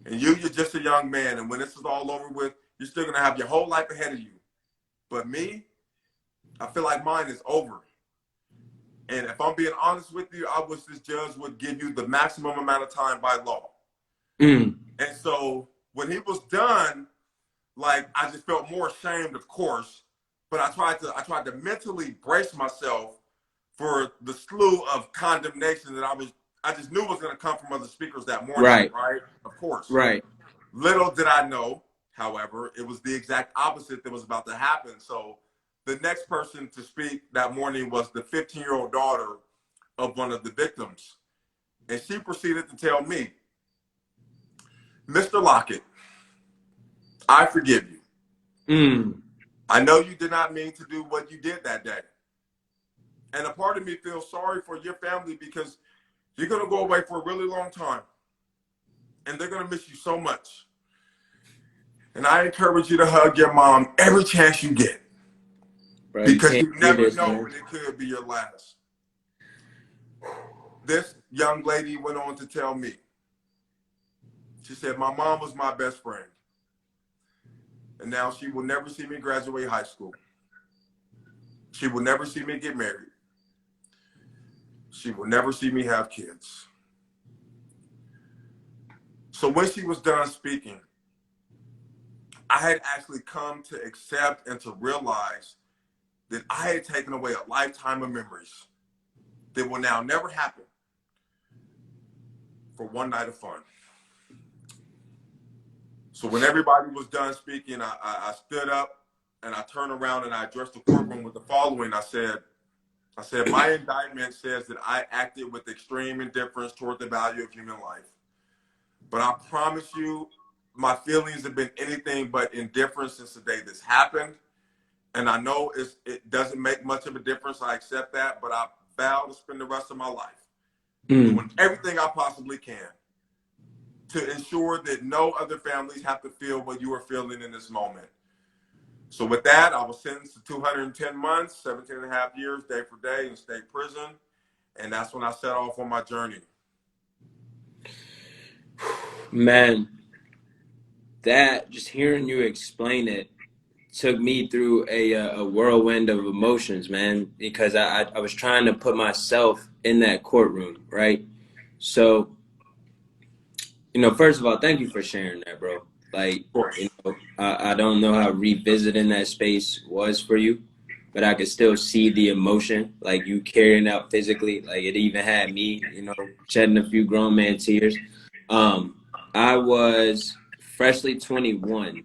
And you're just a young man. And when this is all over with, you're still going to have your whole life ahead of you. But me, I feel like mine is over. And if I'm being honest with you, I wish this judge would give you the maximum amount of time by law. And so when he was done, like I just felt more ashamed, of course, but I tried to mentally brace myself for the slew of condemnation that I just knew was going to come from other speakers that morning, right? Of course. Right. Little did I know, however, it was the exact opposite that was about to happen. So the next person to speak that morning was the 15-year-old daughter of one of the victims. And she proceeded to tell me, Mr. Lockett, I forgive you. I know you did not mean to do what you did that day. And a part of me feels sorry for your family because you're going to go away for a really long time. And they're going to miss you so much. And I encourage you to hug your mom every chance you get. Bro, because you never know when it could be your last. This young lady went on to tell me, she said, my mom was my best friend. And now she will never see me graduate high school. She will never see me get married. She will never see me have kids. So when she was done speaking, I had actually come to accept and to realize that I had taken away a lifetime of memories that will now never happen for one night of fun. So when everybody was done speaking, I stood up and I turned around and I addressed the courtroom with the following. I said, my indictment says that I acted with extreme indifference toward the value of human life. But I promise you, my feelings have been anything but indifference since the day this happened. And I know it doesn't make much of a difference. I accept that, but I vow to spend the rest of my life doing everything I possibly can to ensure that no other families have to feel what you are feeling in this moment. So with that, I was sentenced to 210 months, 17 and a half years, day for day in state prison. And that's when I set off on my journey. Man, that, just hearing you explain it took me through a whirlwind of emotions, man, because I was trying to put myself in that courtroom, right? So, first of all, thank you for sharing that, bro. Like, I don't know how revisiting that space was for you, but I could still see the emotion, like you carrying it out physically. Like, it even had me, shedding a few grown man tears. I was freshly 21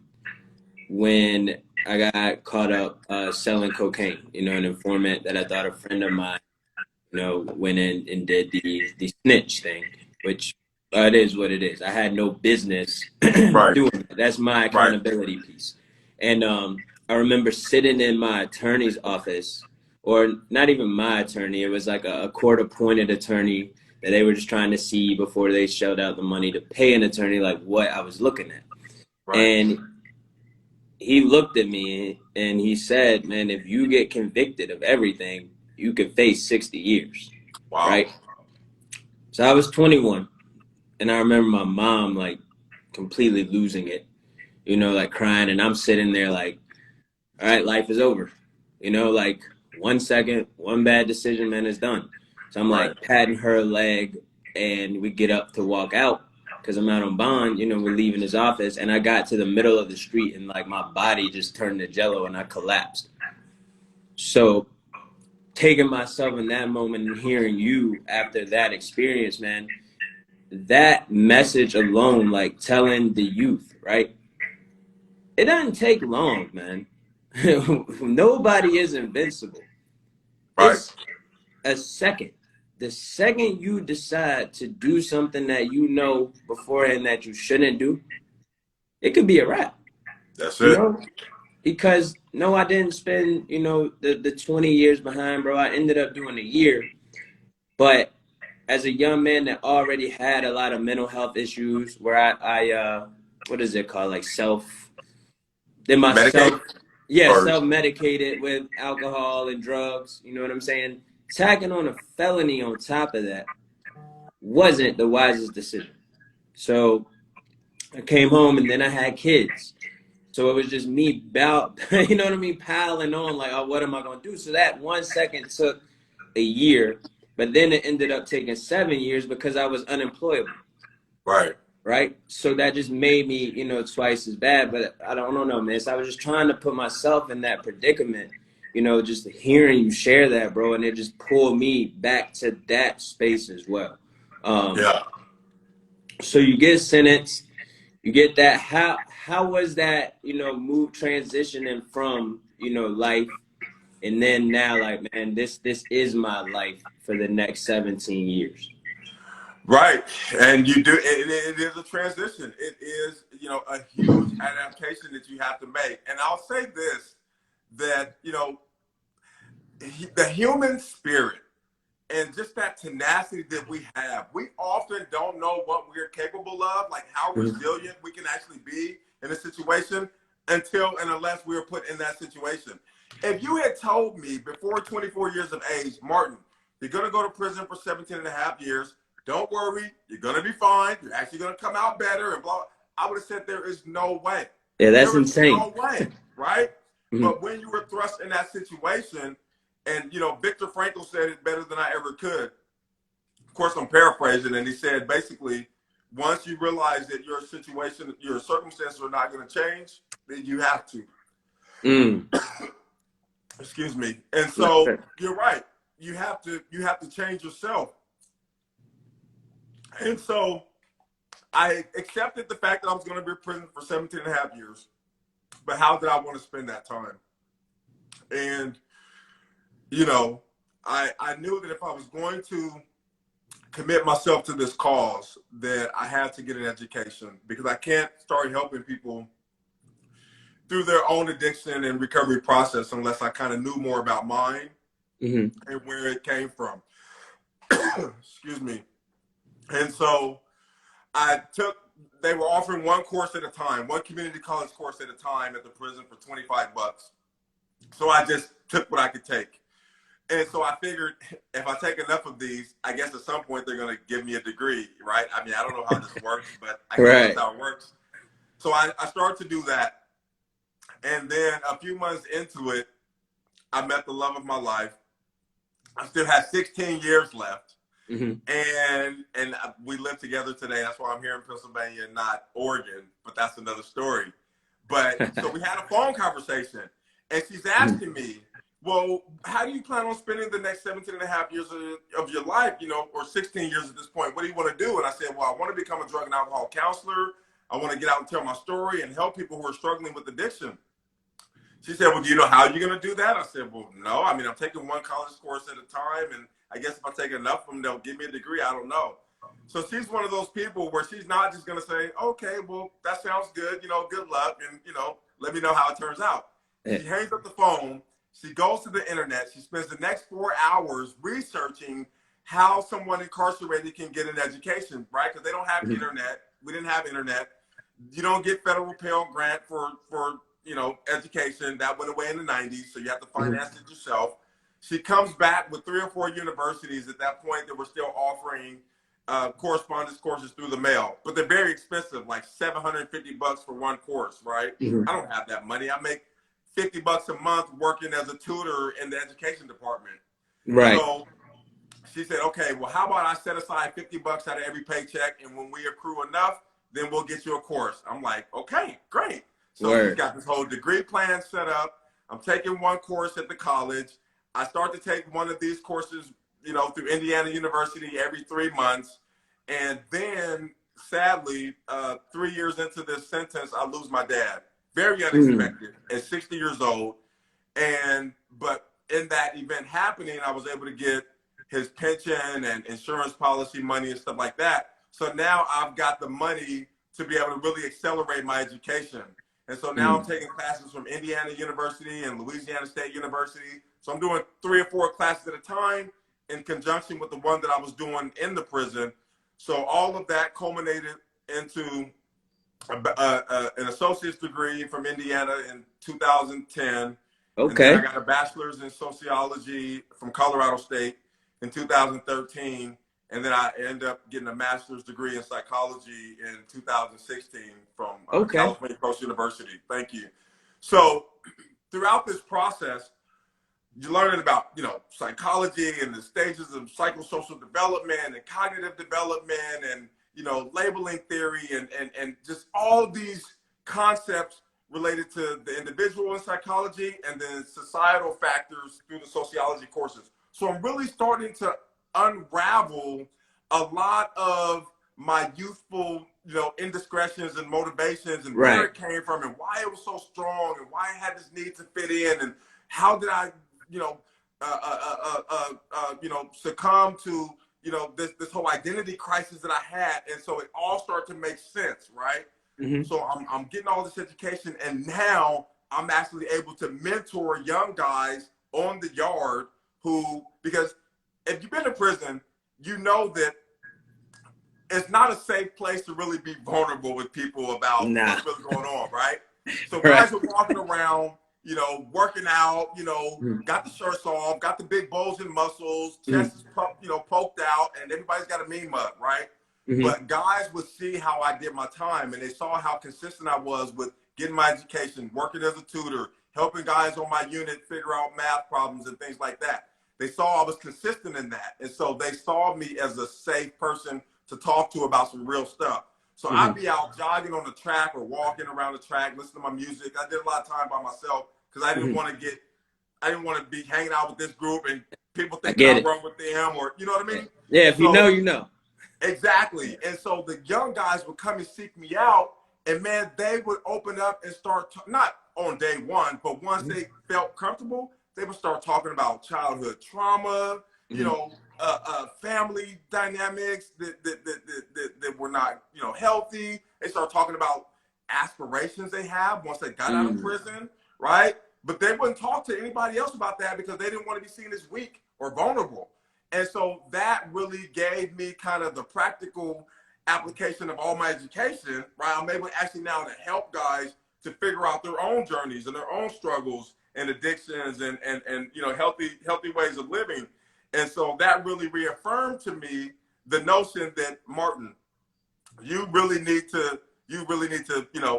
when I got caught up selling cocaine, an informant that I thought a friend of mine, went in and did the snitch thing, which it is what it is. I had no business doing that. That's my accountability piece. And I remember sitting in my attorney's office, or not even my attorney. It was like a court-appointed attorney that they were just trying to see before they shelled out the money to pay an attorney, like what I was looking at. And he looked at me and he said, man, if you get convicted of everything, you could face 60 years. Wow. Right? So I was 21. And I remember my mom, like, completely losing it, like crying. And I'm sitting there like, all right, life is over. Like 1 second, one bad decision, man, it's done. So I'm like patting her leg and we get up to walk out because I'm out on bond. We're leaving his office. And I got to the middle of the street and like my body just turned to jello and I collapsed. So taking myself in that moment and hearing you after that experience, man, that message alone, like telling the youth, right? It doesn't take long, man. Nobody is invincible. It's a second. The second you decide to do something that you know beforehand that you shouldn't do, it could be a wrap. That's it. Because no, I didn't spend, the 20 years behind, bro. I ended up doing a year. But as a young man that already had a lot of mental health issues where I what is it called? Like self-medicated with alcohol and drugs. You know what I'm saying? Tacking on a felony on top of that wasn't the wisest decision. So I came home and then I had kids. So it was just me piling on like, oh, what am I going to do? So that 1 second took a year, but then it ended up taking 7 years because I was unemployable. Right. right? So that just made me, twice as bad. But I don't know, man. So I was just trying to put myself in that predicament, just hearing you share that, bro, and it just pulled me back to that space as well. Yeah. So you get sentenced, you get that. How was that, move transitioning from, life, and then now, like, man, this is my life for the next 17 years. Right. And you do, it is a transition. It is, a huge adaptation that you have to make. And I'll say this, that, the human spirit and just that tenacity that we have, we often don't know what we're capable of, like how resilient we can actually be in a situation until and unless we were put in that situation. If you had told me before 24 years of age, Martin, you're going to go to prison for 17 and a half years, don't worry, you're going to be fine, you're actually going to come out better and blah, I would have said there is no way. Yeah, that's There is insane. no way, right? But when you were thrust in that situation, and, Viktor Frankl said it better than I ever could. Of course, I'm paraphrasing, and he said basically, once you realize that your situation, your circumstances are not going to change, then you have to. Excuse me. And so you're right. You have to change yourself. And so I accepted the fact that I was going to be in prison for 17 and a half years. But how did I want to spend that time? And, I knew that if I was going to commit myself to this cause, that I had to get an education, because I can't start helping people through their own addiction and recovery process unless I kind of knew more about mine and where it came from. Excuse me. And so they were offering one course at a time, one community college course at a time at the prison for $25. So I just took what I could take. And so I figured if I take enough of these, I guess at some point they're going to give me a degree, right? I mean, I don't know how this works, but I guess that's how it works. So I started to do that. And then a few months into it, I met the love of my life. I still had 16 years left. And we live together today. That's why I'm here in Pennsylvania, not Oregon, but that's another story. But so we had a phone conversation, and she's asking me, well, how do you plan on spending the next 17 and a half years of your life, or 16 years at this point? What do you want to do? And I said, well, I want to become a drug and alcohol counselor. I want to get out and tell my story and help people who are struggling with addiction. She said, well, do you know how you're going to do that? I said, well, no. I mean, I'm taking one college course at a time, and I guess if I take enough of them, they'll give me a degree. I don't know. So she's one of those people where she's not just going to say, okay, well, that sounds good. Good luck. And, let me know how it turns out. She hangs up the phone. She goes to the internet. She spends the next 4 hours researching how someone incarcerated can get an education, right? Because they don't have internet. We didn't have internet. You don't get federal Pell Grant for education. That went away in the 90s. So you have to finance it yourself. She comes back with 3 or 4 universities at that point that were still offering correspondence courses through the mail, but they're very expensive, like $750 for one course, right? I don't have that money. I make $50 a month working as a tutor in the education department. Right. So she said, okay, well, how about I set aside $50 out of every paycheck, and when we accrue enough, then we'll get you a course. I'm like, okay, great. So she's got this whole degree plan set up. I'm taking one course at the college. I start to take one of these courses, through Indiana University every 3 months. And then, sadly, 3 years into this sentence, I lose my dad. Very unexpected at 60 years old. But in that event happening, I was able to get his pension and insurance policy money and stuff like that. So now I've got the money to be able to really accelerate my education. And so now I'm taking classes from Indiana University and Louisiana State University. So I'm doing 3 or 4 classes at a time in conjunction with the one that I was doing in the prison. So all of that culminated into an associate's degree from Indiana in 2010. Okay. And then I got a bachelor's in sociology from Colorado State in 2013. And then I ended up getting a master's degree in psychology in 2016 from California Coast University. Thank you. So throughout this process, you're learning about, psychology and the stages of psychosocial development and cognitive development labeling theory and just all these concepts related to the individual in psychology and then societal factors through the sociology courses. So I'm really starting to unravel a lot of my youthful, indiscretions and motivations and where it came from and why it was so strong and why I had this need to fit in and how did I, succumb to, this whole identity crisis that I had. And so it all started to make sense, right? So I'm getting all this education, and now I'm actually able to mentor young guys on the yard because if you've been to prison, you know that it's not a safe place to really be vulnerable with people about what's really going on, right? So guys are walking around, working out, got the shirts off, got the big bulging muscles, chest is poked out, and everybody's got a mean mug, right? But guys would see how I did my time, and they saw how consistent I was with getting my education, working as a tutor, helping guys on my unit figure out math problems and things like that. They saw I was consistent in that. And so they saw me as a safe person to talk to about some real stuff. So I'd be out jogging on the track or walking around the track, listening to my music. I did a lot of time by myself because I didn't want to be hanging out with this group and people think I'm wrong with them, or you know what I mean? Yeah, if you know, you know. Exactly. And so the young guys would come and seek me out, and man, they would open up and start, not on day one, but once they felt comfortable, they would start talking about childhood trauma, family dynamics that were not, healthy. They start talking about aspirations they have once they got out of prison, right? But they wouldn't talk to anybody else about that because they didn't want to be seen as weak or vulnerable. And so that really gave me kind of the practical application of all my education, right? I'm able actually now to help guys to figure out their own journeys and their own struggles and addictions and healthy ways of living. And so that really reaffirmed to me the notion that, Martin, you really need to,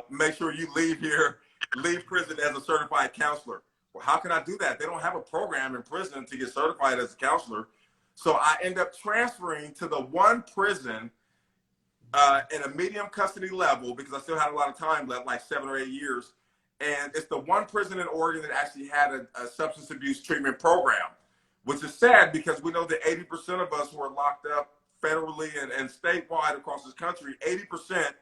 make sure you leave prison as a certified counselor. Well, how can I do that? They don't have a program in prison to get certified as a counselor. So I end up transferring to the one prison in a medium custody level because I still had a lot of time left, like 7 or 8 years. And it's the one prison in Oregon that actually had a substance abuse treatment program, which is sad because we know that 80% of us who are locked up federally and statewide across this country, 80%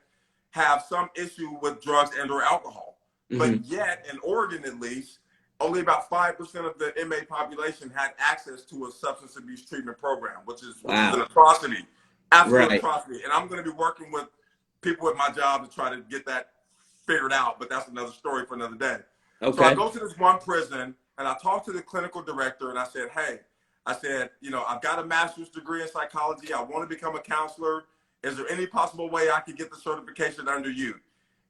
have some issue with drugs and or alcohol. But yet, in Oregon at least, only about 5% of the inmate population had access to a substance abuse treatment program, which is an atrocity, absolute atrocity. And I'm going to be working with people at my job to try to get that figured out, but that's another story for another day. Okay. So I go to this one prison and I talked to the clinical director and I said, hey, I've got a master's degree in psychology. I want to become a counselor. Is there any possible way I could get the certification under you?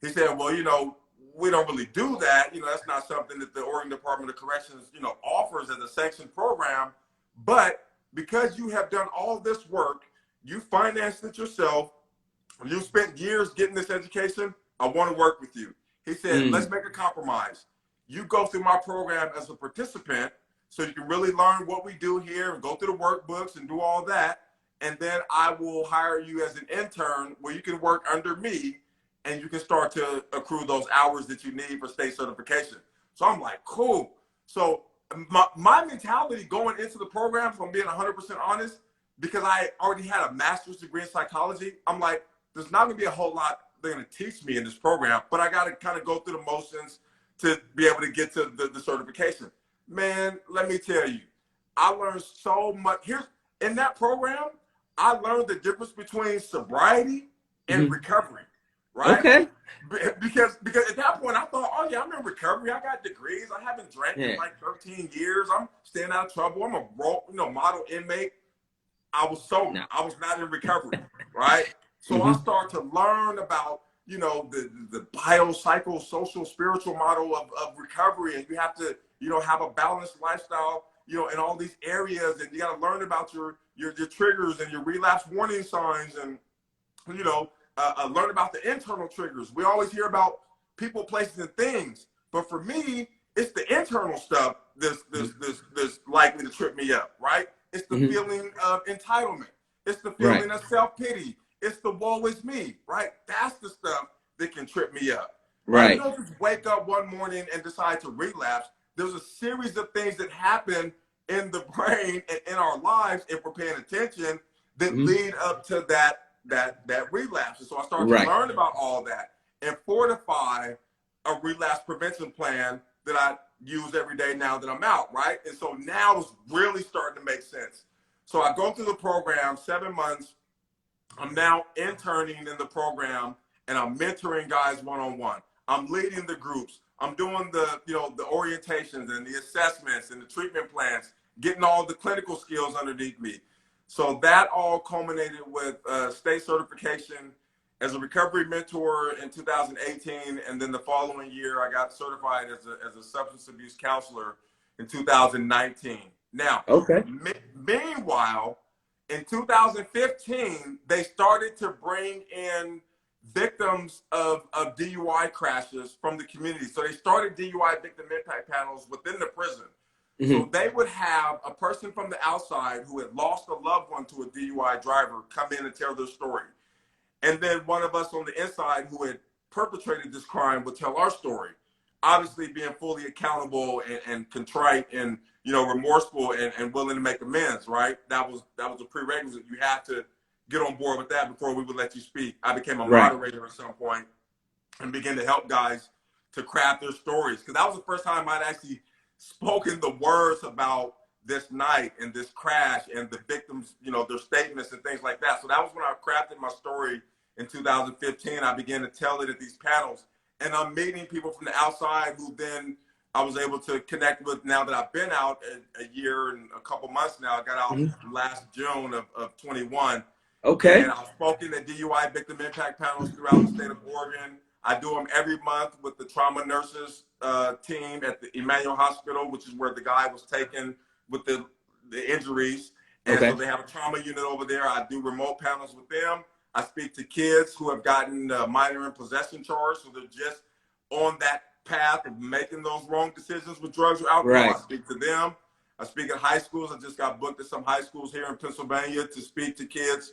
He said, well, we don't really do that. That's not something that the Oregon Department of Corrections, offers as a sanctioned program. But because you have done all this work, you financed it yourself, and you spent years getting this education, I want to work with you. He said, let's make a compromise. You go through my program as a participant so you can really learn what we do here and go through the workbooks and do all that. And then I will hire you as an intern where you can work under me and you can start to accrue those hours that you need for state certification. So I'm like, cool. So my mentality going into the program, if I'm being 100% honest, because I already had a master's degree in psychology, I'm like, there's not gonna be a whole lot they're gonna teach me in this program, but I gotta kind of go through the motions to be able to get to the certification. Man, let me tell you, I learned so much. In that program, I learned the difference between sobriety and recovery. Right? Okay. Because at that point I thought, oh yeah, I'm in recovery. I got degrees. I haven't drank in like 13 years. I'm staying out of trouble. I'm a model inmate. I was sober. No. I was not in recovery. Right? So I started to learn about, the biopsychosocial spiritual model of recovery. And you have to, have a balanced lifestyle, in all these areas. And you got to learn about your triggers and your relapse warning signs and, learn about the internal triggers. We always hear about people, places, and things, but for me, it's the internal stuff that's likely to trip me up, right? It's the feeling of entitlement. It's the feeling of self-pity. It's the woe is me, right? That's the stuff that can trip me up. Right? You Right. don't just wake up one morning and decide to relapse. There's a series of things that happen in the brain and in our lives if we're paying attention that Mm-hmm. lead up to that relapse. And so I started to Right. learn about all that and fortify a relapse prevention plan that I use every day now that I'm out, right? And so now it's really starting to make sense. So I go through the program, 7 months. I'm now interning in the program and I'm mentoring guys one-on-one. I'm leading the groups. I'm doing the, the orientations and the assessments and the treatment plans, getting all the clinical skills underneath me. So that all culminated with state certification as a recovery mentor in 2018. And then the following year, I got certified as a substance abuse counselor in 2019. Now, Okay. meanwhile, in 2015, they started to bring in victims of DUI crashes from the community. So they started DUI victim impact panels within the prison. Mm-hmm. So they would have a person from the outside who had lost a loved one to a DUI driver come in and tell their story. And then one of us on the inside who had perpetrated this crime would tell our story, obviously being fully accountable and contrite and remorseful and willing to make amends, right? That was a prerequisite. You had to get on board with that before we would let you speak. I became a Right. moderator at some point and began to help guys to craft their stories. Because that was the first time I'd actually spoken the words about this night and this crash and the victims, their statements and things like that. So that was when I crafted my story in 2015. I began to tell it at these panels. And I'm meeting people from the outside who then I was able to connect with now that I've been out a year and a couple months now. I got out last June of 21. Okay. And I've spoken at DUI victim impact panels throughout the state of Oregon. I do them every month with the trauma nurses team at the Emmanuel Hospital, which is where the guy was taken with the injuries. And Okay. so they have a trauma unit over there. I do remote panels with them. I speak to kids who have gotten minor in possession charge. So they're just on that path of making those wrong decisions with drugs or alcohol. Right. I speak to them. I speak at high schools. I just got booked at some high schools here in Pennsylvania to speak to kids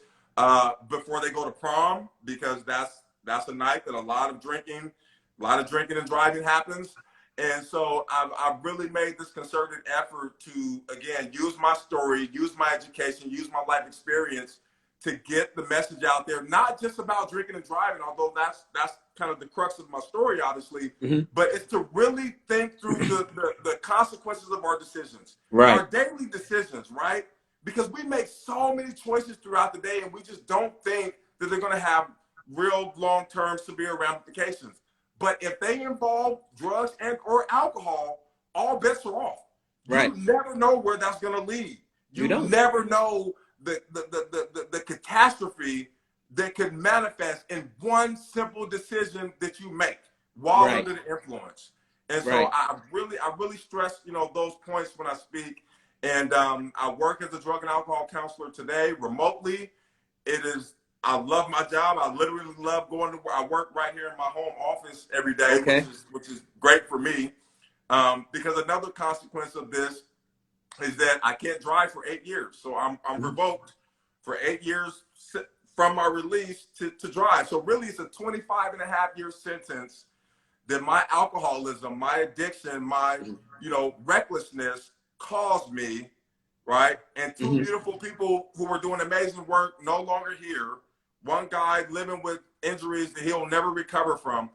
before they go to prom, because that's a night that a lot of drinking and driving happens. And so I've really made this concerted effort to, again, use my story, use my education, use my life experience to get the message out there, not just about drinking and driving, although that's kind of the crux of my story, obviously, but it's to really think through the consequences of our decisions, Right. our daily decisions, right? Because we make so many choices throughout the day and we just don't think that they're going to have real long-term severe ramifications. But if they involve drugs and or alcohol, all bets are off. Right. You never know where that's going to lead. You don't. never know the catastrophe that could manifest in one simple decision that you make while under the influence. And so I really stress, those points when I speak. And I work as a drug and alcohol counselor today remotely. I love my job. I literally love going to work. I work right here in my home office every day, which is great for me. Because another consequence of this is that I can't drive for 8 years. So I'm revoked for 8 years from my release to drive. So really it's a 25.5-year sentence that my alcoholism, my addiction, my, recklessness caused me, right? And two beautiful people who were doing amazing work no longer here. One guy living with injuries that he'll never recover from,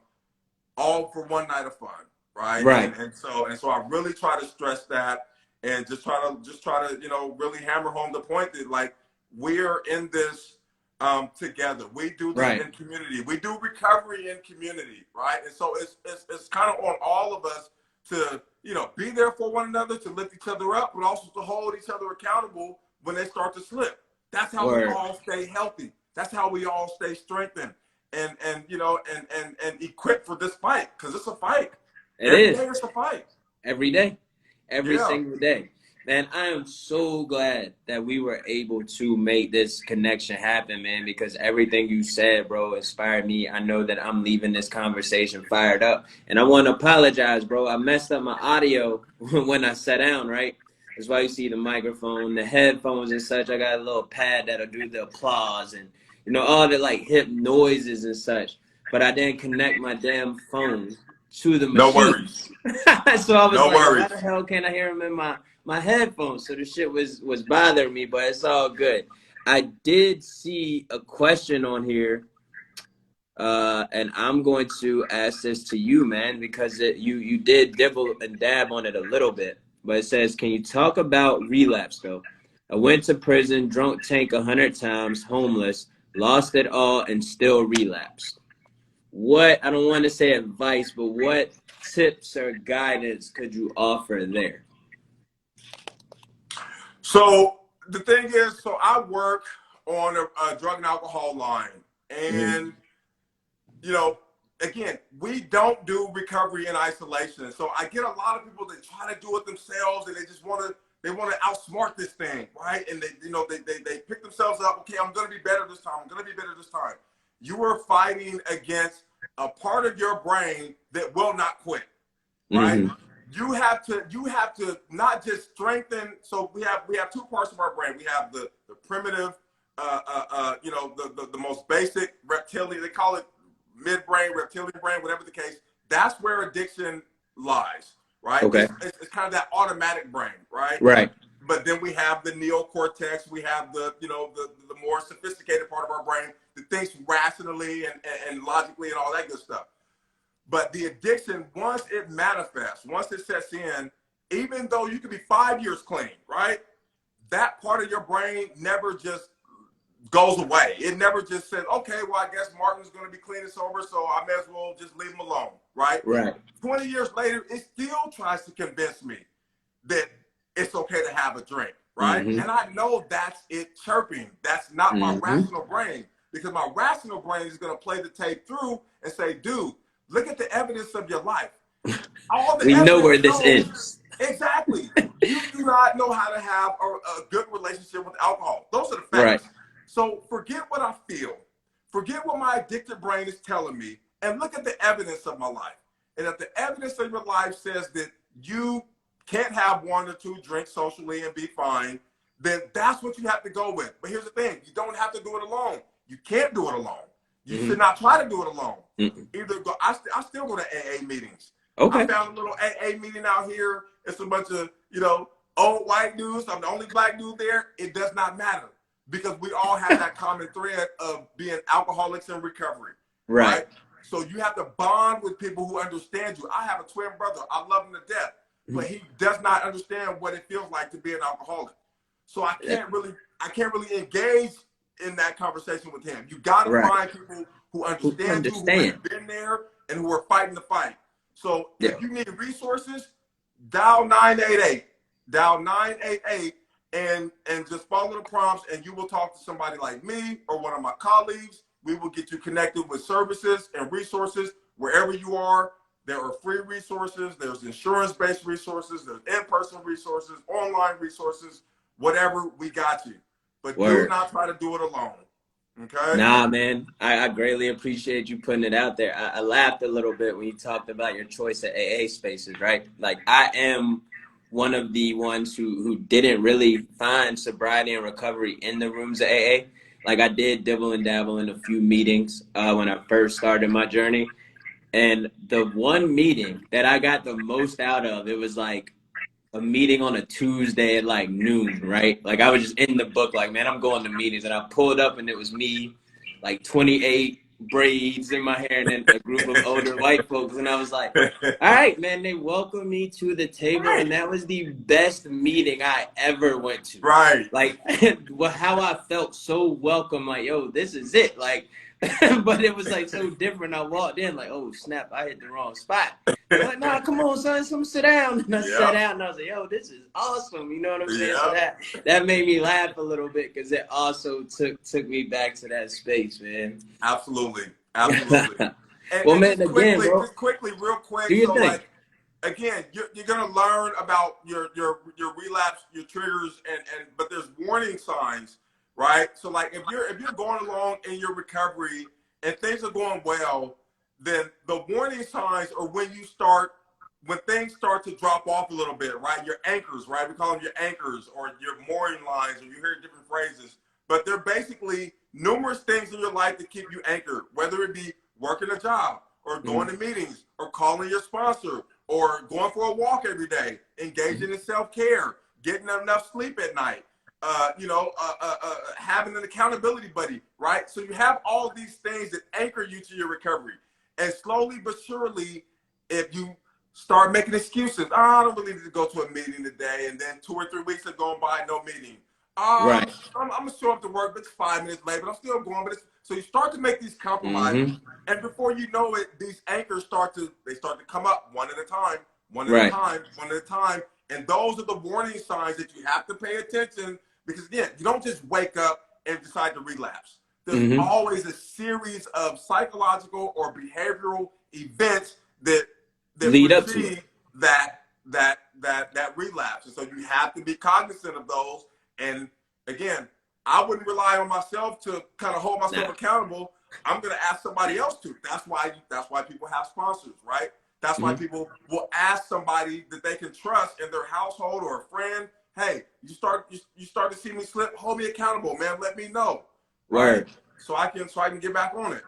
all for one night of fun, right? Right. And so I really try to stress that and just try to really hammer home the point that, like, we're in this together. We do this in community. We do recovery in community, right? And so it's kind of on all of us to, be there for one another, to lift each other up, but also to hold each other accountable when they start to slip. That's how we all stay healthy. That's how we all stay strengthened and equipped for this fight, because it's a fight. Every day it's a fight. Every day. Every single day. Man, I am so glad that we were able to make this connection happen, man, because everything you said, bro, inspired me. I know that I'm leaving this conversation fired up. And I want to apologize, bro. I messed up my audio when I sat down, right? That's why you see the microphone, the headphones and such. I got a little pad that'll do the applause and, you know, all the like hip noises and such. But I didn't connect my damn phone to the No machine. worries. So I was No like, yo, how worries. the hell can I hear him in my headphones? So the shit was bothering me, but it's all good. I did see a question on here, and I'm going to ask this to you, man, because you did dibble and dab on it a little bit. But it says, can you talk about relapse though? I went to prison, drunk tank 100 times, homeless, lost it all, and still relapsed. What, I don't want to say advice, but what tips or guidance could you offer there? So the thing is, so I work on a drug and alcohol line, Mm-hmm. and you know, again, we don't do recovery in isolation. So I get a lot of people that try to do it themselves, and they want to outsmart this thing, right? And they pick themselves up. Okay, I'm going to be better this time. I'm going to be better this time. You are fighting against a part of your brain that will not quit, right? Mm-hmm. You have to not just strengthen. So we have two parts of our brain. We have the primitive, the most basic reptilian. They call it midbrain, reptilian brain, whatever the case. That's where addiction lies, right? Okay. It's kind of that automatic brain, right? Right. But then we have the neocortex. We have the more sophisticated part of our brain that thinks rationally and logically and all that good stuff. But the addiction, once it manifests, once it sets in, even though you could be 5 years clean, right? That part of your brain never just goes away. It never just says, okay, well, I guess Martin's going to be clean and sober, so I may as well just leave him alone, right? Right. 20 years later, it still tries to convince me that it's okay to have a drink, right? Mm-hmm. And I know that's it chirping. That's not my Mm-hmm. rational brain, because my rational brain is going to play the tape through and say, dude, look at the evidence of your life. All the We know where evidence this shows ends. exactly. You do not know how to have a good relationship with alcohol. Those are the facts. Right. So forget what I feel. Forget what my addicted brain is telling me, and look at the evidence of my life. And if the evidence of your life says that you can't have one or two drinks socially and be fine, then that's what you have to go with. But here's the thing. You don't have to do it alone. You can't do it alone. You should not try to do it alone. Either go. I still go to AA meetings. Okay. I found a little AA meeting out here. It's a bunch of old white dudes. I'm the only black dude there. It does not matter, because we all have that common thread of being alcoholics in recovery. Right. So you have to bond with people who understand you. I have a twin brother. I love him to death, but he does not understand what it feels like to be an alcoholic. So I can't really engage in that conversation with him. You got to find people who understand you, who have been there, and who are fighting the fight. So if you need resources, dial 988. Dial 988 and just follow the prompts, and you will talk to somebody like me or one of my colleagues. We will get you connected with services and resources wherever you are. There are free resources. There's insurance-based resources. There's in-person resources, online resources, whatever, we got you. But do not try to do it alone. Okay? Nah, man, I greatly appreciate you putting it out there. I laughed a little bit when you talked about your choice of AA spaces, right? Like, I am one of the ones who didn't really find sobriety and recovery in the rooms of AA. Like, I did dibble and dabble in a few meetings when I first started my journey. And the one meeting that I got the most out of, it was like a meeting on a Tuesday at like noon, right? Like, I was just in the book, like, man, I'm going to meetings. And I pulled up and it was me, like 28 braids in my hair, and then a group of older white folks. And I was like, all right, man, they welcomed me to the table. And that was the best meeting I ever went to. Right. Like, how I felt so welcome, like, yo, this is it. Like, but it was like so different. I walked in like, oh snap, I hit the wrong spot. Like, nah, come on, son, come sit down. And I sat down and I was like, yo, this is awesome. You know what I'm saying? So that made me laugh a little bit, because it also took me back to that space, man. Absolutely. And, well, and man, just quickly, real quick. Do your thing. Like, again, you're gonna learn about your relapse, your triggers, and but there's warning signs, right? So like, if you're going along in your recovery and things are going well, then the warning signs are when things start to drop off a little bit, right? Your anchors, right? We call them your anchors, or your mooring lines, or you hear different phrases. but they're basically numerous things in your life that keep you anchored, whether it be working a job or going to meetings or calling your sponsor or going for a walk every day, engaging in self-care, getting enough sleep at night, having an accountability buddy, right? So you have all these things that anchor you to your recovery. And slowly but surely, if you start making excuses, I don't really need to go to a meeting today, and then 2 or 3 weeks are going by, no meeting. Right. I'm gonna show up to work, but it's 5 minutes late, but I'm still going. So you start to make these compromises, and before you know it, these anchors start to come up one at a time, one at a time, one at a time, and those are the warning signs that you have to pay attention. Because again, you don't just wake up and decide to relapse. There's always a series of psychological or behavioral events that lead up to that relapse, and so you have to be cognizant of those. And again, I wouldn't rely on myself to kind of hold myself accountable. I'm going to ask somebody else to. That's why people have sponsors, right? That's why people will ask somebody that they can trust in their household or a friend. Hey, you start to see me slip. Hold me accountable, man. Let me know, right? So I can get back on it.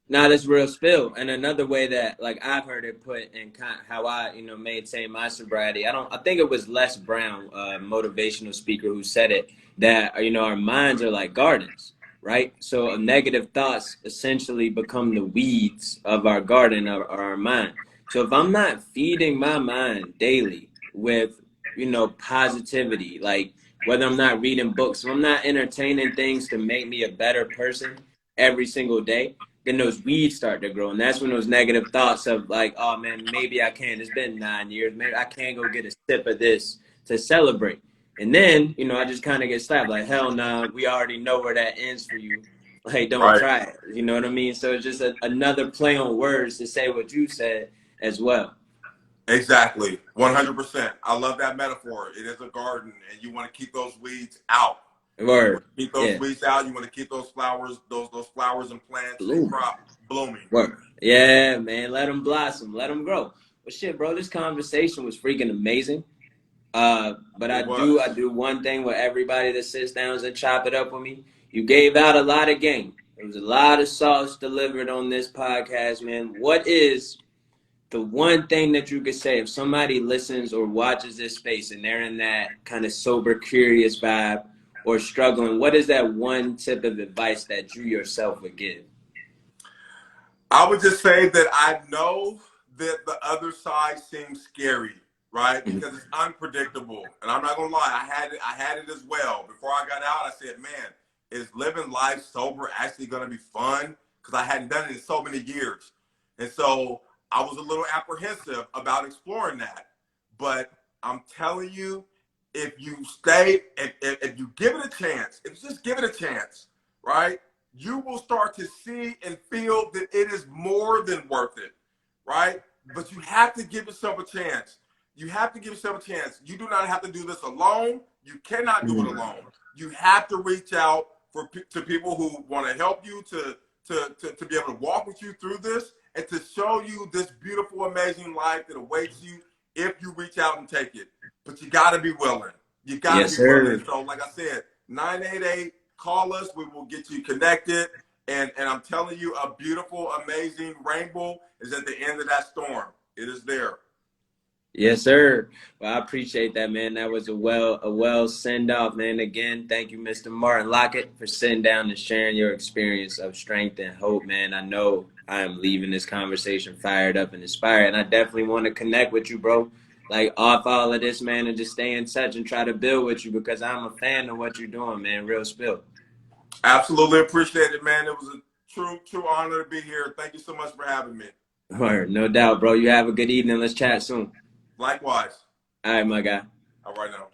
Now that's real spill. And another way that like I've heard it put in kind of how I, maintain my sobriety. I think it was Les Brown, motivational speaker, who said it, that, our minds are like gardens, right? So negative thoughts essentially become the weeds of our garden or our mind. So if I'm not feeding my mind daily with, positivity, like whether I'm not reading books, if I'm not entertaining things to make me a better person every single day, then those weeds start to grow. And that's when those negative thoughts of like, oh man, maybe I can. It's been 9 years. Maybe I can go get a sip of this to celebrate. And then, I just kind of get slapped like, hell nah, we already know where that ends for you. Like, don't try it. You know what I mean? So it's just another play on words to say what you said as well. Exactly. 100%. I love that metaphor. It is a garden, and you want to keep those weeds out. Word. Keep those weeds out. You want to keep those flowers, those flowers and plants and crop blooming. Word. Yeah, man. Let them blossom. Let them grow. Well, shit, bro. This conversation was freaking amazing. But I do one thing with everybody that sits down and chop it up with me. You gave out a lot of game. There was a lot of sauce delivered on this podcast, man. What is the one thing that you could say if somebody listens or watches this space and they're in that kind of sober, curious vibe or struggling? What is that one tip of advice that you yourself would give? I would just say that I know that the other side seems scary, right? Because it's unpredictable. And I'm not gonna lie, I had it as well. Before I got out, I said, man, is living life sober actually gonna be fun? Because I hadn't done it in so many years. And so I was a little apprehensive about exploring that. But I'm telling you, if you stay, if you give it a chance, if you just give it a chance, right? You will start to see and feel that it is more than worth it, right? But you have to give yourself a chance. You have to give yourself a chance. You do not have to do this alone. You cannot do it alone. You have to reach out to people who want to help you to be able to walk with you through this and to show you this beautiful, amazing life that awaits you if you reach out and take it. But you got to be willing. You got to be willing. So like I said, 988, call us. We will get you connected. And I'm telling you, a beautiful, amazing rainbow is at the end of that storm. It is there. Yes, sir. Well, I appreciate that, man. That was a well send off, man. Again, thank you, Mr. Martin Lockett, for sitting down and sharing your experience of strength and hope, man. I know I am leaving this conversation fired up and inspired, and I definitely want to connect with you, bro. Like off all of this, man, and just stay in touch and try to build with you because I'm a fan of what you're doing, man. Real spill. Absolutely appreciate it, man. It was a true honor to be here. Thank you so much for having me. All right, no doubt, bro. You have a good evening. Let's chat soon. Likewise. All right, my guy. All right now.